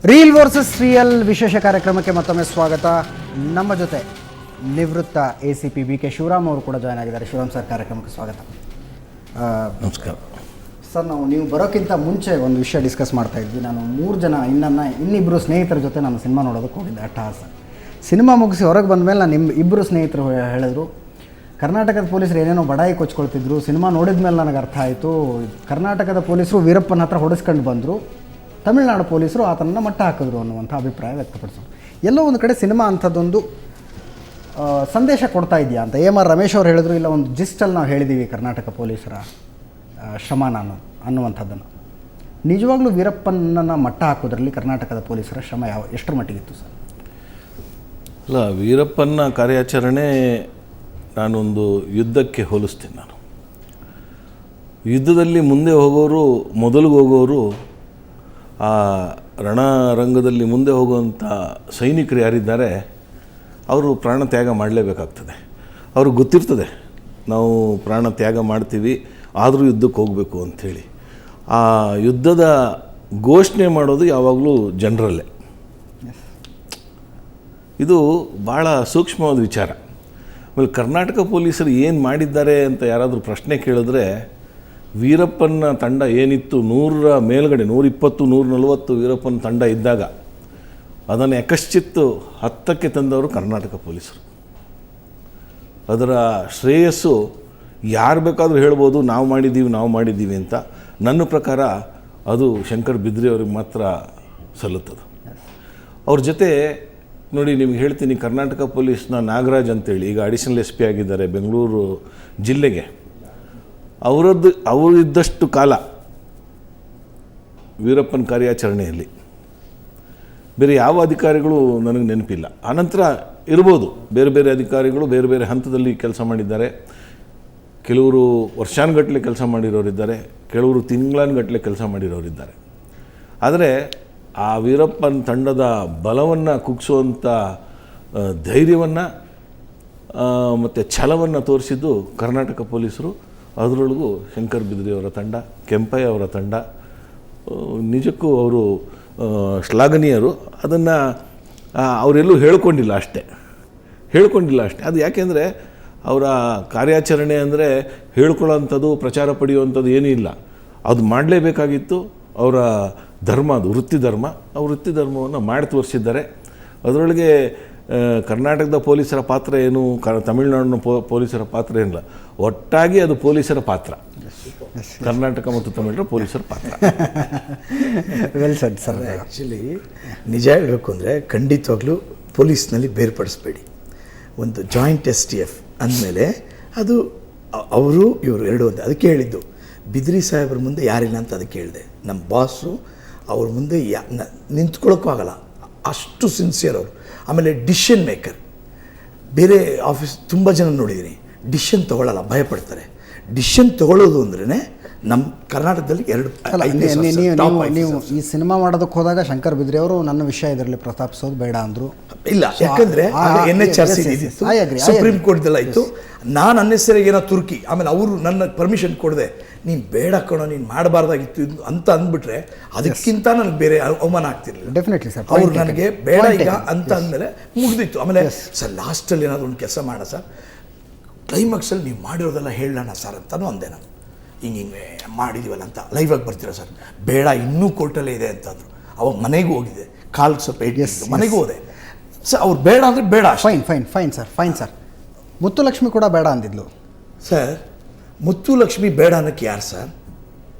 Reel versus real ವಿಶೇಷ ಕಾರ್ಯಕ್ರಮಕ್ಕೆ ಮತ್ತೊಮ್ಮೆ ಸ್ವಾಗತ. ನಮ್ಮ ಜೊತೆ ನಿವೃತ್ತ ACP BK ಶಿವರಾಮ್ ಅವರು ಕೂಡ ಜಾಯ್ನ್ ಆಗಿದ್ದಾರೆ. ಶಿವರಾಮ್ ಸರ್, ಕಾರ್ಯಕ್ರಮಕ್ಕೆ ಸ್ವಾಗತ. ನಮಸ್ಕಾರ ಸರ್. ನೀವು ಬರೋಕ್ಕಿಂತ ಮುಂಚೆ ಒಂದು ವಿಷಯ ಡಿಸ್ಕಸ್ ಮಾಡ್ತಾ ಇದ್ವಿ. ನಾನು 3 ಜನ ಇನ್ನಿಬ್ಬರು ಸ್ನೇಹಿತರ ಜೊತೆ ನಾನು ಸಿನಿಮಾ ನೋಡೋದಕ್ಕೆ ಹೋಗಿದ್ದೆ, ಅಟ್ಟಹಾಸ. ಸಿನಿಮಾ ಮುಗಿಸಿ ಹೊರಗೆ ಬಂದಮೇಲೆ ನಾನು ಇಬ್ಬರು ಸ್ನೇಹಿತರು ಹೇಳಿದ್ರು, ಕರ್ನಾಟಕದ ಪೊಲೀಸರು ಏನೇನೋ ಬಡಾಯಿ ಕೊಚ್ಕೊಳ್ತಿದ್ರು. ಸಿನಿಮಾ ನೋಡಿದ ಮೇಲೆ ನನಗೆ ಅರ್ಥ ಆಯಿತು, ಕರ್ನಾಟಕದ ಪೊಲೀಸರು ವೀರಪ್ಪನ ಹತ್ರ ಹೊಡೆಸ್ಕೊಂಡು ಬಂದರು, ತಮಿಳುನಾಡು ಪೊಲೀಸರು ಆತನನ್ನು ಮಟ್ಟ ಹಾಕಿದ್ರು ಅನ್ನುವಂಥ ಅಭಿಪ್ರಾಯ ವ್ಯಕ್ತಪಡಿಸೋದು. ಎಲ್ಲೋ ಒಂದು ಕಡೆ ಸಿನಿಮಾ ಅಂಥದ್ದೊಂದು ಸಂದೇಶ ಕೊಡ್ತಾ ಇದೆಯಾ ಅಂತ AMR ರಮೇಶ್ ಅವರು ಹೇಳಿದ್ರು. ಇಲ್ಲ, ಒಂದು ಜಿಸ್ಟಲ್ಲಿ ನಾವು ಹೇಳಿದ್ದೀವಿ ಕರ್ನಾಟಕ ಪೊಲೀಸರ ಶ್ರಮ ಅನ್ನುವಂಥದ್ದನ್ನು. ನಿಜವಾಗ್ಲೂ ವೀರಪ್ಪನನ್ನು ಮಟ್ಟ ಹಾಕೋದ್ರಲ್ಲಿ ಕರ್ನಾಟಕದ ಪೊಲೀಸರ ಶ್ರಮ ಎಷ್ಟರ ಮಟ್ಟಿಗಿತ್ತು ಸರ್? ಅಲ್ಲ, ವೀರಪ್ಪನ ಕಾರ್ಯಾಚರಣೆ ನಾನೊಂದು ಯುದ್ಧಕ್ಕೆ ಹೋಲಿಸ್ತೀನಿ. ನಾನು ಯುದ್ಧದಲ್ಲಿ ಮುಂದೆ ಹೋಗೋರು, ಮೊದಲಿಗೆ ಹೋಗೋರು, ಆ ರಣರಂಗದಲ್ಲಿ ಮುಂದೆ ಹೋಗುವಂಥ ಸೈನಿಕರು ಯಾರಿದ್ದಾರೆ ಅವರು ಪ್ರಾಣ ತ್ಯಾಗ ಮಾಡಲೇಬೇಕಾಗ್ತದೆ. ಅವ್ರಿಗೆ ಗೊತ್ತಿರ್ತದೆ ನಾವು ಪ್ರಾಣ ತ್ಯಾಗ ಮಾಡ್ತೀವಿ, ಆದರೂ ಯುದ್ಧಕ್ಕೆ ಹೋಗಬೇಕು ಅಂಥೇಳಿ. ಆ ಯುದ್ಧದ ಘೋಷಣೆ ಮಾಡೋದು ಯಾವಾಗಲೂ ಜನರಲ್ಲೇ. ಇದು ಭಾಳ ಸೂಕ್ಷ್ಮವಾದ ವಿಚಾರ. ಆಮೇಲೆ ಕರ್ನಾಟಕ ಪೊಲೀಸರು ಏನು ಮಾಡಿದ್ದಾರೆ ಅಂತ ಯಾರಾದರೂ ಪ್ರಶ್ನೆ ಕೇಳಿದ್ರೆ, ವೀರಪ್ಪನ ತಂಡ ಏನಿತ್ತು 100ರ ಮೇಲ್ಗಡೆ 120 140 ವೀರಪ್ಪನ ತಂಡ ಇದ್ದಾಗ ಅದನ್ನು ಯಕಶ್ಚಿತ್ತು 10ಕ್ಕೆ ತಂದವರು ಕರ್ನಾಟಕ ಪೊಲೀಸರು. ಅದರ ಶ್ರೇಯಸ್ಸು ಯಾರು ಬೇಕಾದರೂ ಹೇಳ್ಬೋದು, ನಾವು ಮಾಡಿದ್ದೀವಿ ಅಂತ. ನನ್ನ ಪ್ರಕಾರ ಅದು ಶಂಕರ್ ಬಿದ್ರಿ ಅವ್ರಿಗೆ ಮಾತ್ರ ಸಲ್ಲುತ್ತದೆ. ಅವ್ರ ಜೊತೆ ನೋಡಿ, ನಿಮ್ಗೆ ಹೇಳ್ತೀನಿ, ಕರ್ನಾಟಕ ಪೊಲೀಸ್ನ ನಾಗರಾಜ್ ಅಂತೇಳಿ ಈಗ ಅಡಿಷನಲ್ SP ಆಗಿದ್ದಾರೆ ಬೆಂಗಳೂರು ಜಿಲ್ಲೆಗೆ. ಅವರಿದ್ದಷ್ಟು ಕಾಲ ವೀರಪ್ಪನ ಕಾರ್ಯಾಚರಣೆಯಲ್ಲಿ ಬೇರೆ ಯಾವ ಅಧಿಕಾರಿಗಳು ನನಗೆ ನೆನಪಿಲ್ಲ. ಆನಂತರ ಇರ್ಬೋದು, ಬೇರೆ ಬೇರೆ ಅಧಿಕಾರಿಗಳು ಬೇರೆ ಬೇರೆ ಹಂತದಲ್ಲಿ ಕೆಲಸ ಮಾಡಿದ್ದಾರೆ. ಕೆಲವರು ವರ್ಷಾನುಗಟ್ಟಲೆ ಕೆಲಸ ಮಾಡಿರೋರಿದ್ದಾರೆ, ಕೆಲವರು ತಿಂಗಳಾನುಗಟ್ಟಲೆ ಕೆಲಸ ಮಾಡಿರೋರಿದ್ದಾರೆ. ಆದರೆ ಆ ವೀರಪ್ಪನ ತಂಡದ ಬಲವನ್ನು ಕುಗ್ಗಿಸುವಂಥ ಧೈರ್ಯವನ್ನು ಮತ್ತು ಛಲವನ್ನು ತೋರಿಸಿದ್ದು ಕರ್ನಾಟಕ ಪೊಲೀಸರು. ಅದರೊಳಗೂ ಶಂಕರ್ ಬಿದ್ರಿ ಅವರ ತಂಡ, ಕೆಂಪಯ್ಯ ಅವರ ತಂಡ ನಿಜಕ್ಕೂ ಅವರು ಶ್ಲಾಘನೀಯರು. ಅದನ್ನು ಅವರೆಲ್ಲೂ ಹೇಳ್ಕೊಂಡಿಲ್ಲ ಅಷ್ಟೇ. ಅದು ಯಾಕೆಂದರೆ ಅವರ ಕಾರ್ಯಾಚರಣೆ ಅಂದರೆ ಹೇಳ್ಕೊಳ್ಳೋಂಥದ್ದು, ಪ್ರಚಾರ ಪಡೆಯುವಂಥದ್ದು ಏನೂ ಇಲ್ಲ. ಅದು ಮಾಡಲೇಬೇಕಾಗಿತ್ತು. ಅವರ ಧರ್ಮ, ಅದು ವೃತ್ತಿ ಧರ್ಮ. ಆ ವೃತ್ತಿ ಧರ್ಮವನ್ನು ಮಾಡಿ ತೋರಿಸಿದ್ದಾರೆ. ಅದರೊಳಗೆ ಕರ್ನಾಟಕದ ಪೊಲೀಸರ ಪಾತ್ರ ಏನು, ತಮಿಳುನಾಡಿನ ಪೊಲೀಸರ ಪಾತ್ರ ಏನಿಲ್ಲ, ಒಟ್ಟಾಗಿ ಅದು ಪೊಲೀಸರ ಪಾತ್ರ. ಕರ್ನಾಟಕ ಮತ್ತು ತಮಿಳುನಾಡು ಪೊಲೀಸರ ಪಾತ್ರ. Well shed sir. ಆ್ಯಕ್ಚುಲಿ ನಿಜ ಹೇಳಬೇಕು ಅಂದರೆ ಖಂಡಿತವಾಗ್ಲೂ ಪೊಲೀಸ್ನಲ್ಲಿ ಬೇರ್ಪಡಿಸ್ಬೇಡಿ. ಒಂದು ಜಾಯಿಂಟ್ STF ಅಂದಮೇಲೆ ಅದು ಇವರು ಎರಡು ಒಂದೇ. ಅದಕ್ಕೆ ಹೇಳಿದ್ದು, ಬಿದ್ರಿ ಸಾಹೇಬ್ರ ಮುಂದೆ ಯಾರಿಲ್ಲ ಅಂತ ಅದಕ್ಕೆ ಹೇಳಿದೆ. ನಮ್ಮ ಬಾಸು ಅವ್ರ ಮುಂದೆ ನಿಂತ್ಕೊಳ್ಳೋಕ್ಕೂ ಆಗಲ್ಲ, ಅಷ್ಟು ಸಿನ್ಸಿಯರ್ ಅವರು. ಆಮೇಲೆ ಡಿಸಿಷನ್ ಮೇಕರ್. ಬೇರೆ ಆಫೀಸ್ ತುಂಬ ಜನ ನೋಡಿದ್ದೀನಿ, ಡಿಸಿಷನ್ ತೊಗೊಳ್ಳಲ್ಲ, ಭಯಪಡ್ತಾರೆ. ಡಿಸಿಷನ್ ತೊಗೊಳ್ಳೋದು ಅಂದ್ರೇ ನಮ್ಮ ಕರ್ನಾಟಕದಲ್ಲಿ ನೀವು ಈ ಸಿನಿಮಾ ಮಾಡೋದಕ್ಕೆ ಹೋದಾಗ ಶಂಕರ್ ಬಿದ್ರಿ ಅವರು ನನ್ನ ವಿಷಯ ಇದರಲ್ಲಿ ಪ್ರಸ್ತಾಪಿಸೋದು ಬೇಡ ಅಂದರು. ಇಲ್ಲ, ಯಾಕಂದರೆ NHRC ಸುಪ್ರೀಂ ಕೋರ್ಟ್ದೆಲ್ಲ ಇತ್ತು. ನಾನು ಅನ್ನೆಸರಿಗೆ ಏನೋ ತುರ್ಕಿ, ಆಮೇಲೆ ಅವರು ನನ್ನ ಪರ್ಮಿಷನ್ ಕೊಡದೆ, ನೀನು ಬೇಡ ಕಣೋ, ನೀನು ಮಾಡಬಾರ್ದಾಗಿತ್ತು ಅಂತ ಅಂದ್ಬಿಟ್ರೆ ಅದಕ್ಕಿಂತ ನನಗೆ ಬೇರೆ ಅವಮಾನ ಆಗ್ತಿರಲಿಲ್ಲ. Definitely sir. ಅವ್ರು ನನಗೆ ಬೇಡ ಈಗ ಅಂತ ಅಂದಮೇಲೆ ಮುಗಿದಿತ್ತು. ಆಮೇಲೆ ಸರ್ ಲಾಸ್ಟಲ್ಲಿ ಏನಾದರೂ ಒಂದು ಕೆಲಸ ಮಾಡ ಸರ್, ಕ್ಲೈಮ್ಯಾಕ್ಸಲ್ಲಿ ನೀವು ಮಾಡಿರೋದೆಲ್ಲ ಹೇಳೋಣ ಸರ್ ಅಂತಲೂ ಅಂದೆ. ನಾನು ಹಿಂಗೆ ಮಾಡಿದ್ದೀವಲ್ಲ ಅಂತ ಲೈವಾಗಿ ಬರ್ತೀರಾ ಸರ್? ಬೇಡ, ಇನ್ನೂ ಕೋರ್ಟಲ್ಲೇ ಇದೆ ಅಂತಂದರು. ಅವಾಗ ಮನೆಗೂ ಹೋಗಿದ್ದೆ, ಕಾಲು ಸ್ವಲ್ಪ ಮನೆಗೂ ಹೋದೆ ಸರ್. ಅವ್ರು ಬೇಡ ಅಂದರೆ ಬೇಡ. Fine sir. ಮುತ್ತುಲಕ್ಷ್ಮಿ ಕೂಡ ಬೇಡ ಅಂದಿದ್ಲು ಸರ್. ಮುತ್ತುಲಕ್ಷ್ಮಿ ಬೇಡ ಅನ್ನೋಕ್ಕೆ ಯಾರು ಸರ್?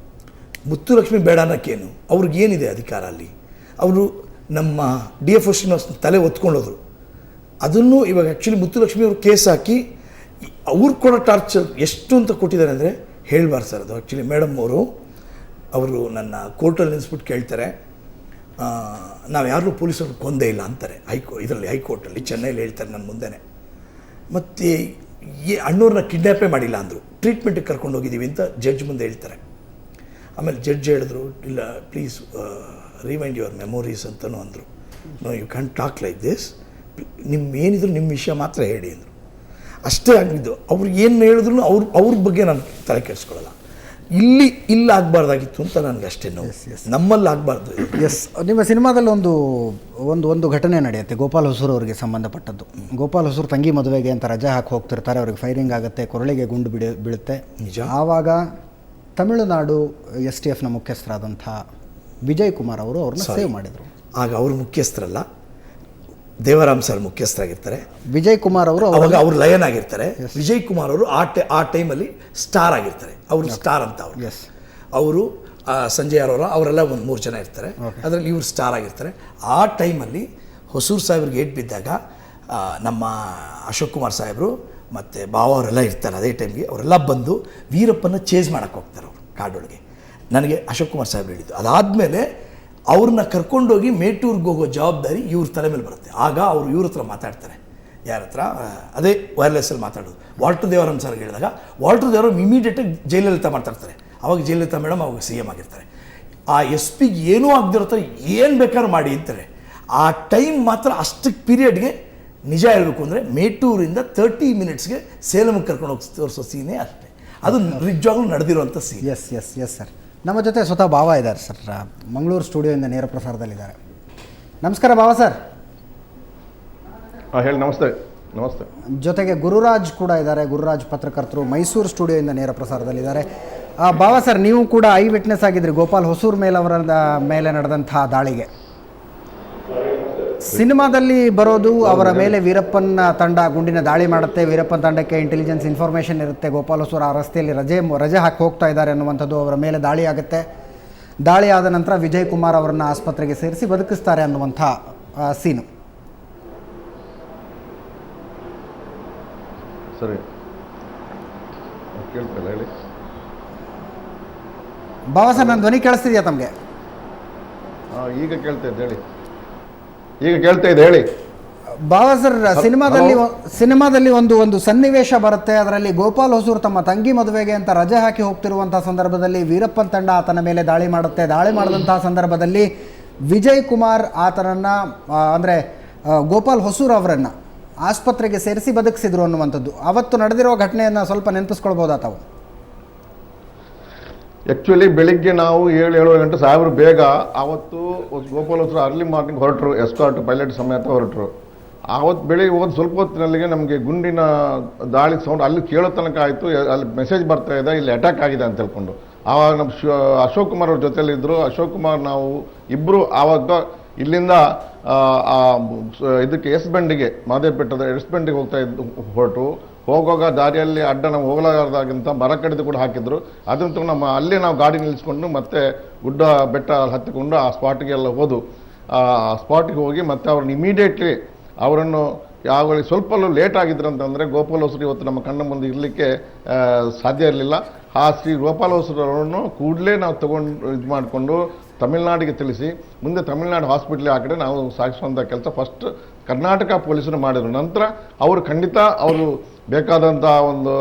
ಮುತ್ತುಲಕ್ಷ್ಮಿ ಬೇಡ ಅನ್ನೋಕ್ಕೇನು? ಅವ್ರಿಗೇನಿದೆ ಅಧಿಕಾರ ಅಲ್ಲಿ? ಅವರು ನಮ್ಮ DFO ಶ್ರೀನಿವಾಸ್ ತಲೆ ಒತ್ಕೊಂಡೋದ್ರು. ಅದನ್ನು ಇವಾಗ ಆ್ಯಕ್ಚುಲಿ ಮುತ್ತುಲಕ್ಷ್ಮಿ ಅವರು ಕೇಸ್ ಹಾಕಿ ಅವ್ರು ಕೊಡೋ ಟಾರ್ಚರ್ ಎಷ್ಟು ಅಂತ ಕೊಟ್ಟಿದ್ದಾರೆ ಅಂದರೆ ಹೇಳಬಾರ್ದು ಸರ್. ಅದು ಆ್ಯಕ್ಚುಲಿ ಮೇಡಮ್ ಅವರು ನನ್ನ ಕೋರ್ಟಲ್ಲಿ ನಿಲ್ಲಿಸ್ಬಿಟ್ಟು ಕೇಳ್ತಾರೆ, ನಾವು ಯಾರೂ ಪೊಲೀಸರು ಕೊಂದೇ ಇಲ್ಲ ಅಂತಾರೆ. ಹೈಕೋರ್ಟಲ್ಲಿ ಚೆನ್ನೈಲಿ ಹೇಳ್ತಾರೆ ನನ್ನ ಮುಂದೆನೇ. ಮತ್ತು ಅಣ್ಣವ್ರನ್ನ ಕಿಡ್ನ್ಯಾಪೇ ಮಾಡಿಲ್ಲ ಅಂದರು, ಟ್ರೀಟ್ಮೆಂಟಿಗೆ ಕರ್ಕೊಂಡು ಹೋಗಿದ್ದೀವಿ ಅಂತ ಜಡ್ಜ್ ಮುಂದೆ ಹೇಳ್ತಾರೆ. ಆಮೇಲೆ ಜಡ್ಜ್ ಹೇಳಿದ್ರು, ಇಲ್ಲ ಪ್ಲೀಸ್ ರಿಮೈಂಡ್ ಯುವರ್ ಮೆಮೊರೀಸ್ ಅಂತಲೂ ಅಂದರು. No, you can talk like this, ಏನಿದ್ರು ನಿಮ್ಮ ವಿಷಯ ಮಾತ್ರ ಹೇಳಿ ಅಂದರು. ಅಷ್ಟೇ ಆಗಿದ್ದು. ಅವ್ರು ಏನು ಹೇಳಿದ್ರು ಅವ್ರ ಬಗ್ಗೆ ನಾನು ತಲೆ ಕೆಡಿಸ್ಕೊಳ್ಳಲ್ಲ. ಇಲ್ಲಿ ಆಗಬಾರ್ದಾಗಿತ್ತು ಅಂತ ನನಗೆ ಅಷ್ಟೇ ನೋವು. ನಮ್ಮಲ್ಲಿ ಆಗಬಾರ್ದು. ಎಸ್, ನಿಮ್ಮ ಸಿನಿಮಾದಲ್ಲಿ ಒಂದು ಘಟನೆ ನಡೆಯುತ್ತೆ ಗೋಪಾಲ್ ಹೊಸೂರು ಅವರಿಗೆ ಸಂಬಂಧಪಟ್ಟದ್ದು. ಗೋಪಾಲ್ ಹೊಸೂರು ತಂಗಿ ಮದುವೆಗೆ ಅಂತ ರಜೆ ಹಾಕಿ ಹೋಗ್ತಿರ್ತಾರೆ, ಅವ್ರಿಗೆ ಫೈರಿಂಗ್ ಆಗುತ್ತೆ, ಕೊರಳಿಗೆ ಗುಂಡು ಬೀಳುತ್ತೆ. ನಿಜ. ಆವಾಗ ತಮಿಳುನಾಡು STFನ ಮುಖ್ಯಸ್ಥರಾದಂಥ ವಿಜಯ್ ಕುಮಾರ್ ಅವರು ಅವ್ರನ್ನ ಸೇವ್ ಮಾಡಿದರು. ಆಗ ಅವರು ಮುಖ್ಯಸ್ಥರಲ್ಲ, ದೇವರಾಮ್ ಸರ್ ಮುಖ್ಯಸ್ಥರಾಗಿರ್ತಾರೆ. ವಿಜಯ್ ಕುಮಾರ್ ಅವರು ಅವಾಗ ಅವರು ಲಯನ್ ಆಗಿರ್ತಾರೆ. ವಿಜಯ್ ಕುಮಾರ್ ಅವರು ಆ ಟೈಮಲ್ಲಿ ಸ್ಟಾರ್ ಆಗಿರ್ತಾರೆ. ಅವರು ಸ್ಟಾರ್ ಅಂತ ಅವರು. ಎಸ್, ಅವರು ಸಂಜಯ್ ಅವರೆಲ್ಲ ಒಂದು 3 ಜನ ಇರ್ತಾರೆ. ಅದರಲ್ಲಿ ಇವರು ಸ್ಟಾರ್ ಆಗಿರ್ತಾರೆ. ಆ ಟೈಮಲ್ಲಿ ಹೊಸೂರು ಸಾಹೇಬ್ರಿಗೆ ಏಟ್ ಬಿದ್ದಾಗ ನಮ್ಮ ಅಶೋಕ್ ಕುಮಾರ್ ಸಾಹೇಬರು ಮತ್ತು ಭಾವ ಅವರೆಲ್ಲ ಇರ್ತಾರೆ. ಅದೇ ಟೈಮ್ಗೆ ಅವರೆಲ್ಲ ಬಂದು ವೀರಪ್ಪನ ಚೇಂಜ್ ಮಾಡೋಕ್ಕೆ ಹೋಗ್ತಾರೆ ಅವರು ಕಾಡೊಳಗೆ. ನನಗೆ ಅಶೋಕ್ ಕುಮಾರ್ ಸಾಹೇಬ್ರು ಹೇಳಿದ್ದು. ಅದಾದಮೇಲೆ ಅವ್ರನ್ನ ಕರ್ಕೊಂಡೋಗಿ ಮೇಟೂರ್ಗೆ ಹೋಗೋ ಜವಾಬ್ದಾರಿ ಇವ್ರ ತಲೆ ಮೇಲೆ ಬರುತ್ತೆ. ಆಗ ಅವರು ಇವ್ರ ಹತ್ರ ಮಾತಾಡ್ತಾರೆ. ಯಾರ ಹತ್ರ? ಅದೇ ವೈರ್ಲೆಸ್ಸಲ್ಲಿ ಮಾತಾಡೋದು. ವಾಲ್ಟರ್ ದೇವರಾಮ್ ಸರ್ ಹೇಳಿದಾಗ ವಾಲ್ಟರ್ ದೇವರಾಮ್ ಇಮಿಡಿಯೇಟಾಗಿ ಜಯಲಲಿತಾ ಮಾತಾಡ್ತಾರೆ. ಅವಾಗ ಜಯಲಲಿತಾ ಮೇಡಮ್ ಅವಾಗ CM ಆಗಿರ್ತಾರೆ. ಆ SP ಏನೂ ಆಗದಿರೋ ಥರ ಏನು ಬೇಕಾದ್ರೂ ಮಾಡಿ ಅಂತಾರೆ. ಆ ಟೈಮ್ ಮಾತ್ರ ಅಷ್ಟಕ್ಕೆ ಪೀರಿಯಡ್ಗೆ ನಿಜ ಹೇಳಬೇಕು ಅಂದರೆ ಮೇಟೂರಿಂದ 30 ಮಿನಿಟ್ಸ್ಗೆ ಸೇಲಮ್ಗೆ ಕರ್ಕೊಂಡು ಹೋಗಿ ತೋರಿಸೋ ಸೀನೇ ಅಷ್ಟೇ. ಅದು ನಿಜವಾಗ್ಲೂ ನಡೆದಿರುವಂಥ ಸೀನ್. Yes sir. ನಮ್ಮ ಜೊತೆ ಸ್ವತಃ ಭಾವ ಇದ್ದಾರೆ ಸರ್, ಮಂಗಳೂರು ಸ್ಟುಡಿಯೋಯಿಂದ ನೇರ ಪ್ರಸಾರದಲ್ಲಿದ್ದಾರೆ. ನಮಸ್ಕಾರ ಭಾವ ಸರ್. ಹೇಳಿ. ನಮಸ್ತೆ. ಜೊತೆಗೆ ಗುರುರಾಜ್ ಕೂಡ ಇದ್ದಾರೆ. ಗುರುರಾಜ್ ಪತ್ರಕರ್ತರು, ಮೈಸೂರು ಸ್ಟುಡಿಯೋಯಿಂದ ನೇರ ಪ್ರಸಾರದಲ್ಲಿದ್ದಾರೆ. ಭಾವ ಸರ್, ನೀವು ಕೂಡ ಐ ವಿಟ್ನೆಸ್ ಆಗಿದ್ರಿ ಗೋಪಾಲ್ ಹೊಸೂರು ಮೇಲೆ ನಡೆದಂತಹ ದಾಳಿಗೆ. ಸಿನಿಮಾದಲ್ಲಿ ಬರೋದು ಅವರ ಮೇಲೆ ವೀರಪ್ಪನ ತಂಡ ಗುಂಡಿನ ದಾಳಿ ಮಾಡುತ್ತೆ, ವೀರಪ್ಪನ ತಂಡಕ್ಕೆ ಇಂಟೆಲಿಜೆನ್ಸ್ ಇನ್ಫಾರ್ಮೇಷನ್ ಇರುತ್ತೆ, ಗೋಪಾಲ್ ಹೊಸೂರು ಆ ರಸ್ತೆಯಲ್ಲಿ ರಜೆ ಹಾಕಿ ಹೋಗ್ತಾ ಇದ್ದಾರೆ ಅನ್ನುವಂಥದ್ದು, ಅವರ ಮೇಲೆ ದಾಳಿ ಆಗುತ್ತೆ. ದಾಳಿ ಆದ ನಂತರ ವಿಜಯ್ ಕುಮಾರ್ ಅವರನ್ನು ಆಸ್ಪತ್ರೆಗೆ ಸೇರಿಸಿ ಬದುಕಿಸ್ತಾರೆ ಅನ್ನುವಂಥ ಸೀನು. ಸರಿ, ಕೇಳ್ತಲ್ಲ ಹೇಳಿ. ಭಾವ ಸರ್, ನನ್ನ ಧ್ವನಿ ಕೇಳಿಸ್ತಿದೆಯಾ ತಮಗೆ? ಈಗ ಕೇಳ್ತಾ ಇದೆ ಹೇಳಿ. ಭಾವ ಸರ್, ಸಿನಿಮಾದಲ್ಲಿ ಒಂದು ಸನ್ನಿವೇಶ ಬರುತ್ತೆ. ಅದರಲ್ಲಿ ಗೋಪಾಲ್ ಹೊಸೂರು ತಮ್ಮ ತಂಗಿ ಮದುವೆಗೆ ಅಂತ ರಜೆ ಹಾಕಿ ಹೋಗ್ತಿರುವಂಥ ಸಂದರ್ಭದಲ್ಲಿ ವೀರಪ್ಪನ್ ತಂಡ ಆತನ ಮೇಲೆ ದಾಳಿ ಮಾಡುತ್ತೆ. ದಾಳಿ ಮಾಡಿದಂತಹ ಸಂದರ್ಭದಲ್ಲಿ ವಿಜಯ್ ಕುಮಾರ್ ಆತನನ್ನು ಅಂದರೆ ಗೋಪಾಲ್ ಹೊಸೂರು ಅವರನ್ನು ಆಸ್ಪತ್ರೆಗೆ ಸೇರಿಸಿ ಬದುಕಿಸಿದ್ರು ಅನ್ನುವಂಥದ್ದು. ಅವತ್ತು ನಡೆದಿರೋ ಘಟನೆಯನ್ನು ಸ್ವಲ್ಪ ನೆನಪಿಸ್ಕೊಳ್ಬೋದಾ ತಾವು? ಆ್ಯಕ್ಚುಲಿ ಬೆಳಿಗ್ಗೆ ನಾವು 7-7:30 ಗಂಟೆ ಸಾಹೇಬರು ಬೇಗ ಆವತ್ತು ಗೋಪಾಲ್ ಹೊಸೂರು ಅರ್ಲಿ ಮಾರ್ನಿಂಗ್ ಹೊರಟರು, ಎಸ್ಕಾರ್ಟ್ ಪೈಲಟ್ ಸಮೇತ ಹೊರಟರು. ಆವತ್ತು ಬೆಳಿಗ್ಗೆ ಹೋದ ಸ್ವಲ್ಪ ಹೊತ್ತಿನಲ್ಲಿಗೆ ನಮಗೆ ಗುಂಡಿನ ದಾಳಿ ಸೌಂಡ್ ಅಲ್ಲಿ ಕೇಳೋ ತನಕ ಆಯಿತು. ಅಲ್ಲಿ ಮೆಸೇಜ್ ಬರ್ತಾ ಇದೆ, ಇಲ್ಲಿ ಅಟ್ಯಾಕ್ ಆಗಿದೆ ಅಂತ ಹೇಳ್ಕೊಂಡು. ಆವಾಗ ನಮ್ಮ ಅಶೋಕ್ ಕುಮಾರ್ ಅವ್ರ ಜೊತೆಯಲ್ಲಿದ್ದರು. ಅಶೋಕ್ ಕುಮಾರ್ ನಾವು ಇಬ್ಬರು ಆವಾಗ ಇಲ್ಲಿಂದ ಇದಕ್ಕೆ ಎಸ್-ಬೆಂಡಿಗೆ, ಮಾದೇಪೇಟದ ಎಸ್-ಬೆಂಡಿಗೆ ಹೊರಟು ಹೋಗುವಾಗ ದಾರಿಯಲ್ಲಿ ಅಡ್ಡ ನಾವು ಹೋಗಲಾರ್ದಾಗಿಂತ ಮರ ಕಡಿದು ಕೂಡ ಹಾಕಿದ್ರು. ಅದಂತೂ ಅಲ್ಲೇ ನಾವು ಗಾಡಿ ನಿಲ್ಲಿಸ್ಕೊಂಡು ಮತ್ತೆ ಗುಡ್ಡ ಬೆಟ್ಟ ಹತ್ತಿಕೊಂಡು ಆ ಸ್ಪಾಟಿಗೆಲ್ಲ ಹೋದು. ಆ ಸ್ಪಾಟಿಗೆ ಹೋಗಿ ಮತ್ತೆ ಅವ್ರನ್ನ ಇಮಿಡಿಯೇಟ್ಲಿ ಅವರನ್ನು ಯಾವಾಗ ಸ್ವಲ್ಪ ಲೇಟ್ ಆಗಿದ್ರಂತಂದರೆ ಗೋಪಾಲ್ ಹೊಸೂರು ಇವತ್ತು ನಮ್ಮ ಕಣ್ಣ ಮುಂದೆ ಇರಲಿಕ್ಕೆ ಸಾಧ್ಯ ಇರಲಿಲ್ಲ. ಆ ಶ್ರೀ ಗೋಪಾಲ್ ಹೊಸೂರು ಅವರನ್ನು ಕೂಡಲೇ ನಾವು ಇದು ಮಾಡಿಕೊಂಡು ತಮಿಳ್ನಾಡಿಗೆ ತಿಳಿಸಿ ಮುಂದೆ ತಮಿಳ್ನಾಡು ಹಾಸ್ಪಿಟ್ಲಿಗೆ ಆ ಕಡೆ ನಾವು ಸಾಗಿಸುವಂಥ ಕೆಲಸ ಫಸ್ಟ್ ಕರ್ನಾಟಕ ಪೊಲೀಸರು ಮಾಡಿದರು. ನಂತರ ಅವರು ಖಂಡಿತ ಅವರು ಬೇಕಾದಂಥ ಒಂದು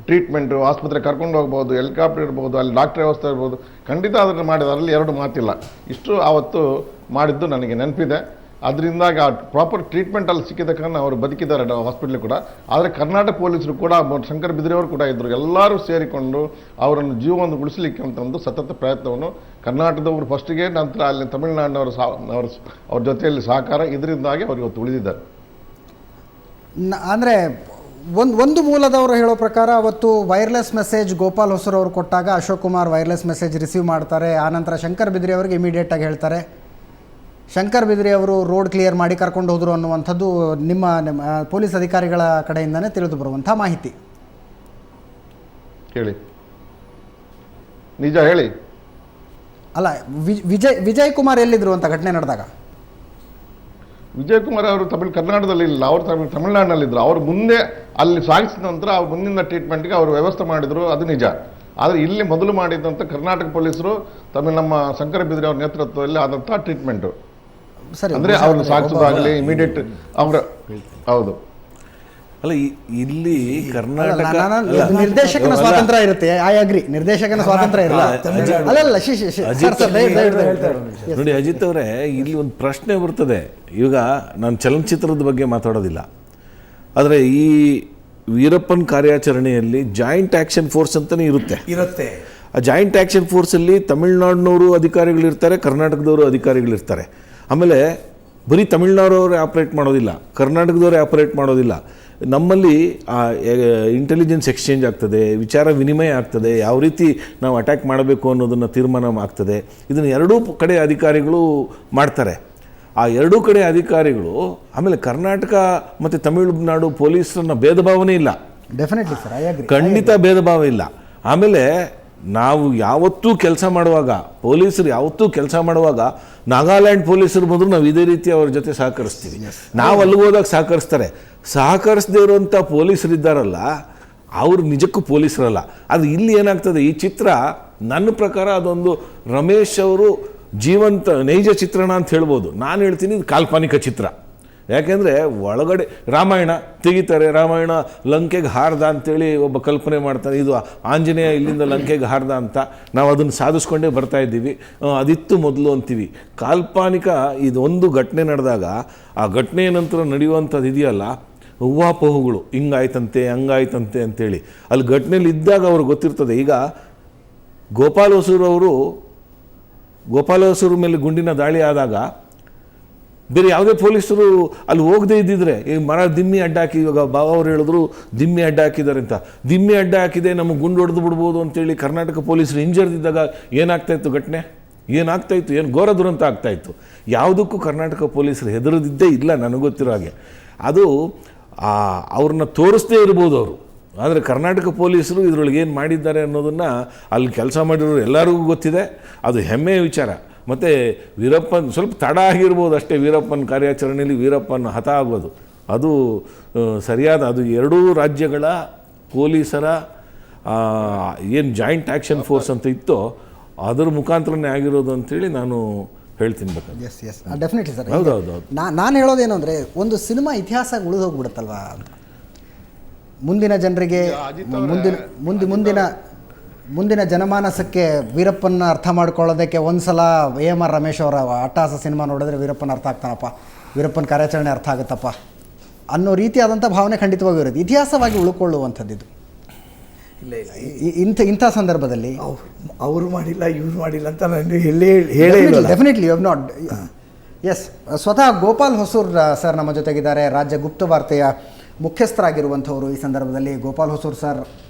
ಟ್ರೀಟ್ಮೆಂಟು ಆಸ್ಪತ್ರೆ ಕರ್ಕೊಂಡು ಹೋಗ್ಬೋದು, ಹೆಲಿಕಾಪ್ಟರ್ ಇರ್ಬೋದು, ಅಲ್ಲಿ ಡಾಕ್ಟರ್ ವ್ಯವಸ್ಥೆ ಇರ್ಬೋದು, ಖಂಡಿತ ಅದನ್ನು ಮಾಡಿದ. ಅದರಲ್ಲಿ 2 ಮಾತಿಲ್ಲ. ಇಷ್ಟು ಆವತ್ತು ಮಾಡಿದ್ದು ನನಗೆ ನೆನಪಿದೆ. ಅದರಿಂದಾಗಿ ಆ ಪ್ರಾಪರ್ ಟ್ರೀಟ್ಮೆಂಟ್ ಅಲ್ಲಿ ಸಿಕ್ಕಿದ ಕಾರಣ ಅವರು ಬದುಕಿದ್ದಾರೆ ಹಾಸ್ಪಿಟ್ಲ್ ಕೂಡ. ಆದರೆ ಕರ್ನಾಟಕ ಪೊಲೀಸರು ಕೂಡ ಶಂಕರ್ ಬಿದ್ರಿ ಅವರು ಕೂಡ ಇದ್ದರು. ಎಲ್ಲರೂ ಸೇರಿಕೊಂಡು ಅವರನ್ನು ಜೀವವನ್ನು ಉಳಿಸಲಿಕ್ಕೆ ಅಂತ ಒಂದು ಸತತ ಪ್ರಯತ್ನವನ್ನು ಕರ್ನಾಟಕದವರು ಫಸ್ಟಿಗೆ, ನಂತರ ಅಲ್ಲಿ ತಮಿಳುನಾಡಿನವರು ಅವ್ರ ಜೊತೆಯಲ್ಲಿ ಸಹಕಾರ, ಇದರಿಂದಾಗಿ ಅವರು ಇವತ್ತು ಉಳಿದಿದ್ದಾರೆ. ಅಂದರೆ ಒಂದು ಮೂಲದವರು ಹೇಳೋ ಪ್ರಕಾರ ಅವತ್ತು ವೈರ್ಲೆಸ್ ಮೆಸೇಜ್ ಗೋಪಾಲ್ ಹೊಸೂರು ಅವರು ಕೊಟ್ಟಾಗ Ashok Kumar wireless message receive ಮಾಡ್ತಾರೆ. ಆನಂತರ ಶಂಕರ್ ಬಿದ್ರಿ ಅವರಿಗೆ ಇಮಿಡಿಯೇಟಾಗಿ ಹೇಳ್ತಾರೆ. ಶಂಕರ್ ಬಿದ್ರಿ ಅವರು ರೋಡ್ ಕ್ಲಿಯರ್ ಮಾಡಿ ಕರ್ಕೊಂಡು ಹೋದರು ಅನ್ನುವಂಥದ್ದು ನಿಮ್ಮ ಪೊಲೀಸ್ ಅಧಿಕಾರಿಗಳ ಕಡೆಯಿಂದನೇ ತಿಳಿದು ಬರುವಂಥ ಮಾಹಿತಿ. ಹೇಳಿ, ನಿಜ ಹೇಳಿ. ಅಲ್ಲ, ವಿಜಯ್ ಕುಮಾರ್ ಎಲ್ಲಿದ್ರು ಅಂತ ಘಟನೆ ನಡೆದಾಗ? ವಿಜಯ್ ಕುಮಾರ್ ಅವರು ಕರ್ನಾಟಕದಲ್ಲಿ ಇಲ್ಲ, ಅವರು ತಮಿಳುನಾಡಿನಲ್ಲಿದ್ದರು. ಅವರು ಮುಂದೆ ಅಲ್ಲಿ ಸಾಗಿಸಿದ ನಂತರ ಅವ್ರ ಮುಂದಿನ ಟ್ರೀಟ್ಮೆಂಟ್ಗೆ ಅವರು ವ್ಯವಸ್ಥೆ ಮಾಡಿದರು, ಅದು ನಿಜ. ಆದರೆ ಇಲ್ಲಿ ಮೊದಲು ಮಾಡಿದಂಥ ಕರ್ನಾಟಕ ಪೊಲೀಸರು ನಮ್ಮ ಶಂಕರ ಬಿದ್ರಿ ಅವ್ರ ನೇತೃತ್ವದಲ್ಲಿ ಆದಂಥ ಟ್ರೀಟ್ಮೆಂಟು, ಅಂದರೆ ಅವ್ರನ್ನ ಸಾಗಿಸೋದಾಗಲಿ ಇಮಿಡಿಯೇಟ್ ಅವರ. ಹೌದು. ಅಲ್ಲ, ಇಲ್ಲಿ ಕರ್ನಾಟಕ ನಿರ್ದೇಶಕನ ಸ್ವಾತಂತ್ರ್ಯ ಇರುತ್ತೆ. ಐ ಅಗ್ರಿ, ನಿರ್ದೇಶಕನ ಸ್ವಾತಂತ್ರ್ಯ ಇರಲ್ಲ. ನೋಡಿ ಅಜಿತ್ ಅವರೇ, ಇಲ್ಲಿ ಒಂದು ಪ್ರಶ್ನೆ ಬರ್ತದೆ. ಈಗ ನಾನು ಚಲನಚಿತ್ರದ ಬಗ್ಗೆ ಮಾತಾಡೋದಿಲ್ಲ, ಆದರೆ ಈ ವೀರಪ್ಪನ್ ಕಾರ್ಯಾಚರಣೆಯಲ್ಲಿ ಜಾಯಿಂಟ್ ಆಕ್ಷನ್ ಫೋರ್ಸ್ ಅಂತಲೇ ಇರುತ್ತೆ. ಆ ಜಾಯಿಂಟ್ ಆ್ಯಕ್ಷನ್ ಫೋರ್ಸಲ್ಲಿ ತಮಿಳ್ನಾಡಿನವರು ಅಧಿಕಾರಿಗಳಿರ್ತಾರೆ, ಕರ್ನಾಟಕದವರು ಅಧಿಕಾರಿಗಳಿರ್ತಾರೆ. ಆಮೇಲೆ ಬರೀ ತಮಿಳ್ನಾಡವರೇ ಆಪ್ರೇಟ್ ಮಾಡೋದಿಲ್ಲ, ಕರ್ನಾಟಕದವರೇ ಆಪ್ರೇಟ್ ಮಾಡೋದಿಲ್ಲ. ನಮ್ಮಲ್ಲಿ ಇಂಟೆಲಿಜೆನ್ಸ್ ಎಕ್ಸ್ಚೇಂಜ್ ಆಗ್ತದೆ, ವಿಚಾರ ವಿನಿಮಯ ಆಗ್ತದೆ, ಯಾವ ರೀತಿ ನಾವು ಅಟ್ಯಾಕ್ ಮಾಡಬೇಕು ಅನ್ನೋದನ್ನು ತೀರ್ಮಾನ ಆಗ್ತದೆ. ಇದನ್ನು ಎರಡೂ ಕಡೆ ಅಧಿಕಾರಿಗಳು ಮಾಡ್ತಾರೆ. ಆ ಎರಡೂ ಕಡೆ ಅಧಿಕಾರಿಗಳು ಆಮೇಲೆ ಕರ್ನಾಟಕ ಮತ್ತು ತಮಿಳುನಾಡು ಪೊಲೀಸರನ್ನ ಭೇದ ಭಾವನೆ ಇಲ್ಲ, ಡೆಫಿನೆಟ್ಲಿ ಸರ್, ಐ ಅಗ್ರಿ, ಖಂಡಿತ ಭೇದ ಭಾವ ಇಲ್ಲ. ಆಮೇಲೆ ನಾವು ಯಾವತ್ತೂ ಕೆಲಸ ಮಾಡುವಾಗ, ಪೊಲೀಸರು ಯಾವತ್ತೂ ಕೆಲಸ ಮಾಡುವಾಗ ನಾಗಾಲ್ಯಾಂಡ್ ಪೊಲೀಸರು ಬಂದರೂ ನಾವು ಇದೇ ರೀತಿ ಅವ್ರ ಜೊತೆ ಸಹಕರಿಸ್ತೀವಿ. ನಾವು ಅಲ್ಲಿಗೆ ಹೋದಾಗ ಸಹಕರಿಸ್ತಾರೆ. ಸಹಕರಿಸದೇ ಇರುವಂಥ ಪೊಲೀಸರಿದ್ದಾರಲ್ಲ, ಅವರು ನಿಜಕ್ಕೂ ಪೊಲೀಸರಲ್ಲ. ಅದು ಇಲ್ಲಿ ಏನಾಗ್ತದೆ, ಈ ಚಿತ್ರ ನನ್ನ ಪ್ರಕಾರ ಅದೊಂದು ರಮೇಶ್ ಅವರು ಜೀವಂತ ನೈಜ ಚಿತ್ರಣ ಅಂತ ಹೇಳ್ಬೋದು. ನಾನು ಹೇಳ್ತೀನಿ ಇದು ಕಾಲ್ಪನಿಕ ಚಿತ್ರ. ಯಾಕೆಂದರೆ ಒಳಗಡೆ ರಾಮಾಯಣ ತೆಗಿತಾರೆ, ರಾಮಾಯಣ ಲಂಕೆಗೆ ಹಾರ್ದ ಅಂತೇಳಿ ಒಬ್ಬ ಕಲ್ಪನೆ ಮಾಡ್ತಾನೆ, ಇದು ಆಂಜನೇಯ ಇಲ್ಲಿಂದ ಲಂಕೆಗೆ ಹಾರ್ದ ಅಂತ. ನಾವು ಅದನ್ನು ಸಾಧಿಸ್ಕೊಂಡೇ ಬರ್ತಾ ಇದ್ದೀವಿ, ಅದಿತ್ತು ಮೊದಲು ಅಂತೀವಿ. ಕಾಲ್ಪನಿಕ ಇದೊಂದು ಘಟನೆ ನಡೆದಾಗ ಆ ಘಟನೆಯ ನಂತರ ನಡೆಯುವಂಥದ್ದು ಇದೆಯಲ್ಲ, ಹೂವಾಪೋಹುಗಳು, ಹಿಂಗಾಯ್ತಂತೆ ಹಂಗಾಯ್ತಂತೆ ಅಂತೇಳಿ ಅಲ್ಲಿ ಘಟನೆಯಲ್ಲಿ ಇದ್ದಾಗ ಅವ್ರಿಗೆ ಗೊತ್ತಿರ್ತದೆ. ಈಗ ಗೋಪಾಲ್ ಹೊಸೂರು ಮೇಲೆ ಗುಂಡಿನ ದಾಳಿ ಆದಾಗ ಬೇರೆ ಯಾವುದೇ ಪೊಲೀಸರು ಅಲ್ಲಿ ಹೋಗದೇ ಇದ್ದಿದ್ರೆ, ಈ ಮರ ದಿಮ್ಮಿ ಅಡ್ಡ ಹಾಕಿ, ಇವಾಗ ಬಾವ ಅವ್ರು ಹೇಳಿದ್ರು ದಿಮ್ಮಿ ಅಡ್ಡ ಹಾಕಿದ್ದಾರೆ ಅಂತ, ದಿಮ್ಮಿ ಅಡ್ಡ ಹಾಕಿದೆ ನಮಗೆ ಗುಂಡು ಹೊಡೆದು ಬಿಡ್ಬೋದು ಅಂತೇಳಿ ಕರ್ನಾಟಕ ಪೊಲೀಸರು ಹಿಂಜರಿದಿದ್ದಾಗ ಏನಾಗ್ತಾಯಿತ್ತು ಘಟನೆ, ಏನಾಗ್ತಾಯಿತ್ತು, ಏನು ಘೋರ ದುರಂತ ಆಗ್ತಾಯಿತ್ತು. ಯಾವುದಕ್ಕೂ ಕರ್ನಾಟಕ ಪೊಲೀಸರು ಹೆದರದಿದ್ದೇ ಇಲ್ಲ ನನಗೆ ಗೊತ್ತಿರೋ ಹಾಗೆ. ಅದು ಅವ್ರನ್ನ ತೋರಿಸ್ದೇ ಇರ್ಬೋದು ಅವರು, ಆದರೆ ಕರ್ನಾಟಕ ಪೊಲೀಸರು ಇದರೊಳಗೆ ಏನು ಮಾಡಿದ್ದಾರೆ ಅನ್ನೋದನ್ನು ಅಲ್ಲಿ ಕೆಲಸ ಮಾಡಿರೋರು ಎಲ್ಲರಿಗೂ ಗೊತ್ತಿದೆ. ಅದು ಹೆಮ್ಮೆಯ ವಿಚಾರ. ಮತ್ತು ವೀರಪ್ಪನ್ ಸ್ವಲ್ಪ ತಡ ಆಗಿರ್ಬೋದು ಅಷ್ಟೇ, ವೀರಪ್ಪನ ಕಾರ್ಯಾಚರಣೆಯಲ್ಲಿ ವೀರಪ್ಪನ ಹತ ಆಗೋದು ಅದು ಸರಿಯಾದ, ಅದು ಎರಡೂ ರಾಜ್ಯಗಳ ಪೊಲೀಸರ ಏನು ಜಾಯಿಂಟ್ ಆ್ಯಕ್ಷನ್ ಫೋರ್ಸ್ ಅಂತ ಇತ್ತೋ ಅದರ ಮುಖಾಂತರನೇ ಆಗಿರೋದು ಅಂತೇಳಿ ನಾನು ಹೇಳ್ತೀನಿ. ಬೇಕಾದ್ರೆ ಎಸ್ ಎಸ್ ಡೆಫಿನೆಟ್ಲಿ ಸರ್. ಹೌದೌದು. ನಾನು ಹೇಳೋದೇನು ಅಂದರೆ, ಒಂದು ಸಿನಿಮಾ ಇತಿಹಾಸ ಉಳಿದೋಗ್ಬಿಡುತ್ತಲ್ವಾ, ಮುಂದಿನ ಜನರಿಗೆ, ಮುಂದಿನ ಜನಮಾನಸಕ್ಕೆ ವೀರಪ್ಪನ ಅರ್ಥ ಮಾಡ್ಕೊಳ್ಳೋದಕ್ಕೆ ಒಂದ್ಸಲ AMR ರಮೇಶ್ ಅವರ ಅಟ್ಟಹಾಸ ಸಿನಿಮಾ ನೋಡಿದ್ರೆ ವೀರಪ್ಪನ ಅರ್ಥ ಆಗ್ತಾನಪ್ಪ, ವೀರಪ್ಪನ ಕಾರ್ಯಾಚರಣೆ ಅರ್ಥ ಆಗುತ್ತಪ್ಪ ಅನ್ನೋ ರೀತಿಯಾದಂಥ ಭಾವನೆ ಖಂಡಿತವಾಗಿಯೂ ಇರುತ್ತೆ, ಇತಿಹಾಸವಾಗಿ ಉಳ್ಕೊಳ್ಳುವಂಥದ್ದು. ಇಲ್ಲ ಇಂಥ ಸಂದರ್ಭದಲ್ಲಿ ಅವರು ಮಾಡಿಲ್ಲ ಇವ್ರು ಮಾಡಿಲ್ಲ ಅಂತ ನಾನು ಹೇಳೇ definitely you have not. Yes, ಸ್ವತಃ ಗೋಪಾಲ್ ಹೊಸೂರ್ ಸರ್ ನಮ್ಮ ಜೊತೆಗಿದ್ದಾರೆ, ರಾಜ್ಯ ಗುಪ್ತವಾರ್ತೆಯ ಮುಖ್ಯಸ್ಥರಾಗಿರುವಂಥವರು. ಈ ಸಂದರ್ಭದಲ್ಲಿ ಗೋಪಾಲ್ ಹೊಸೂರ್ ಸರ್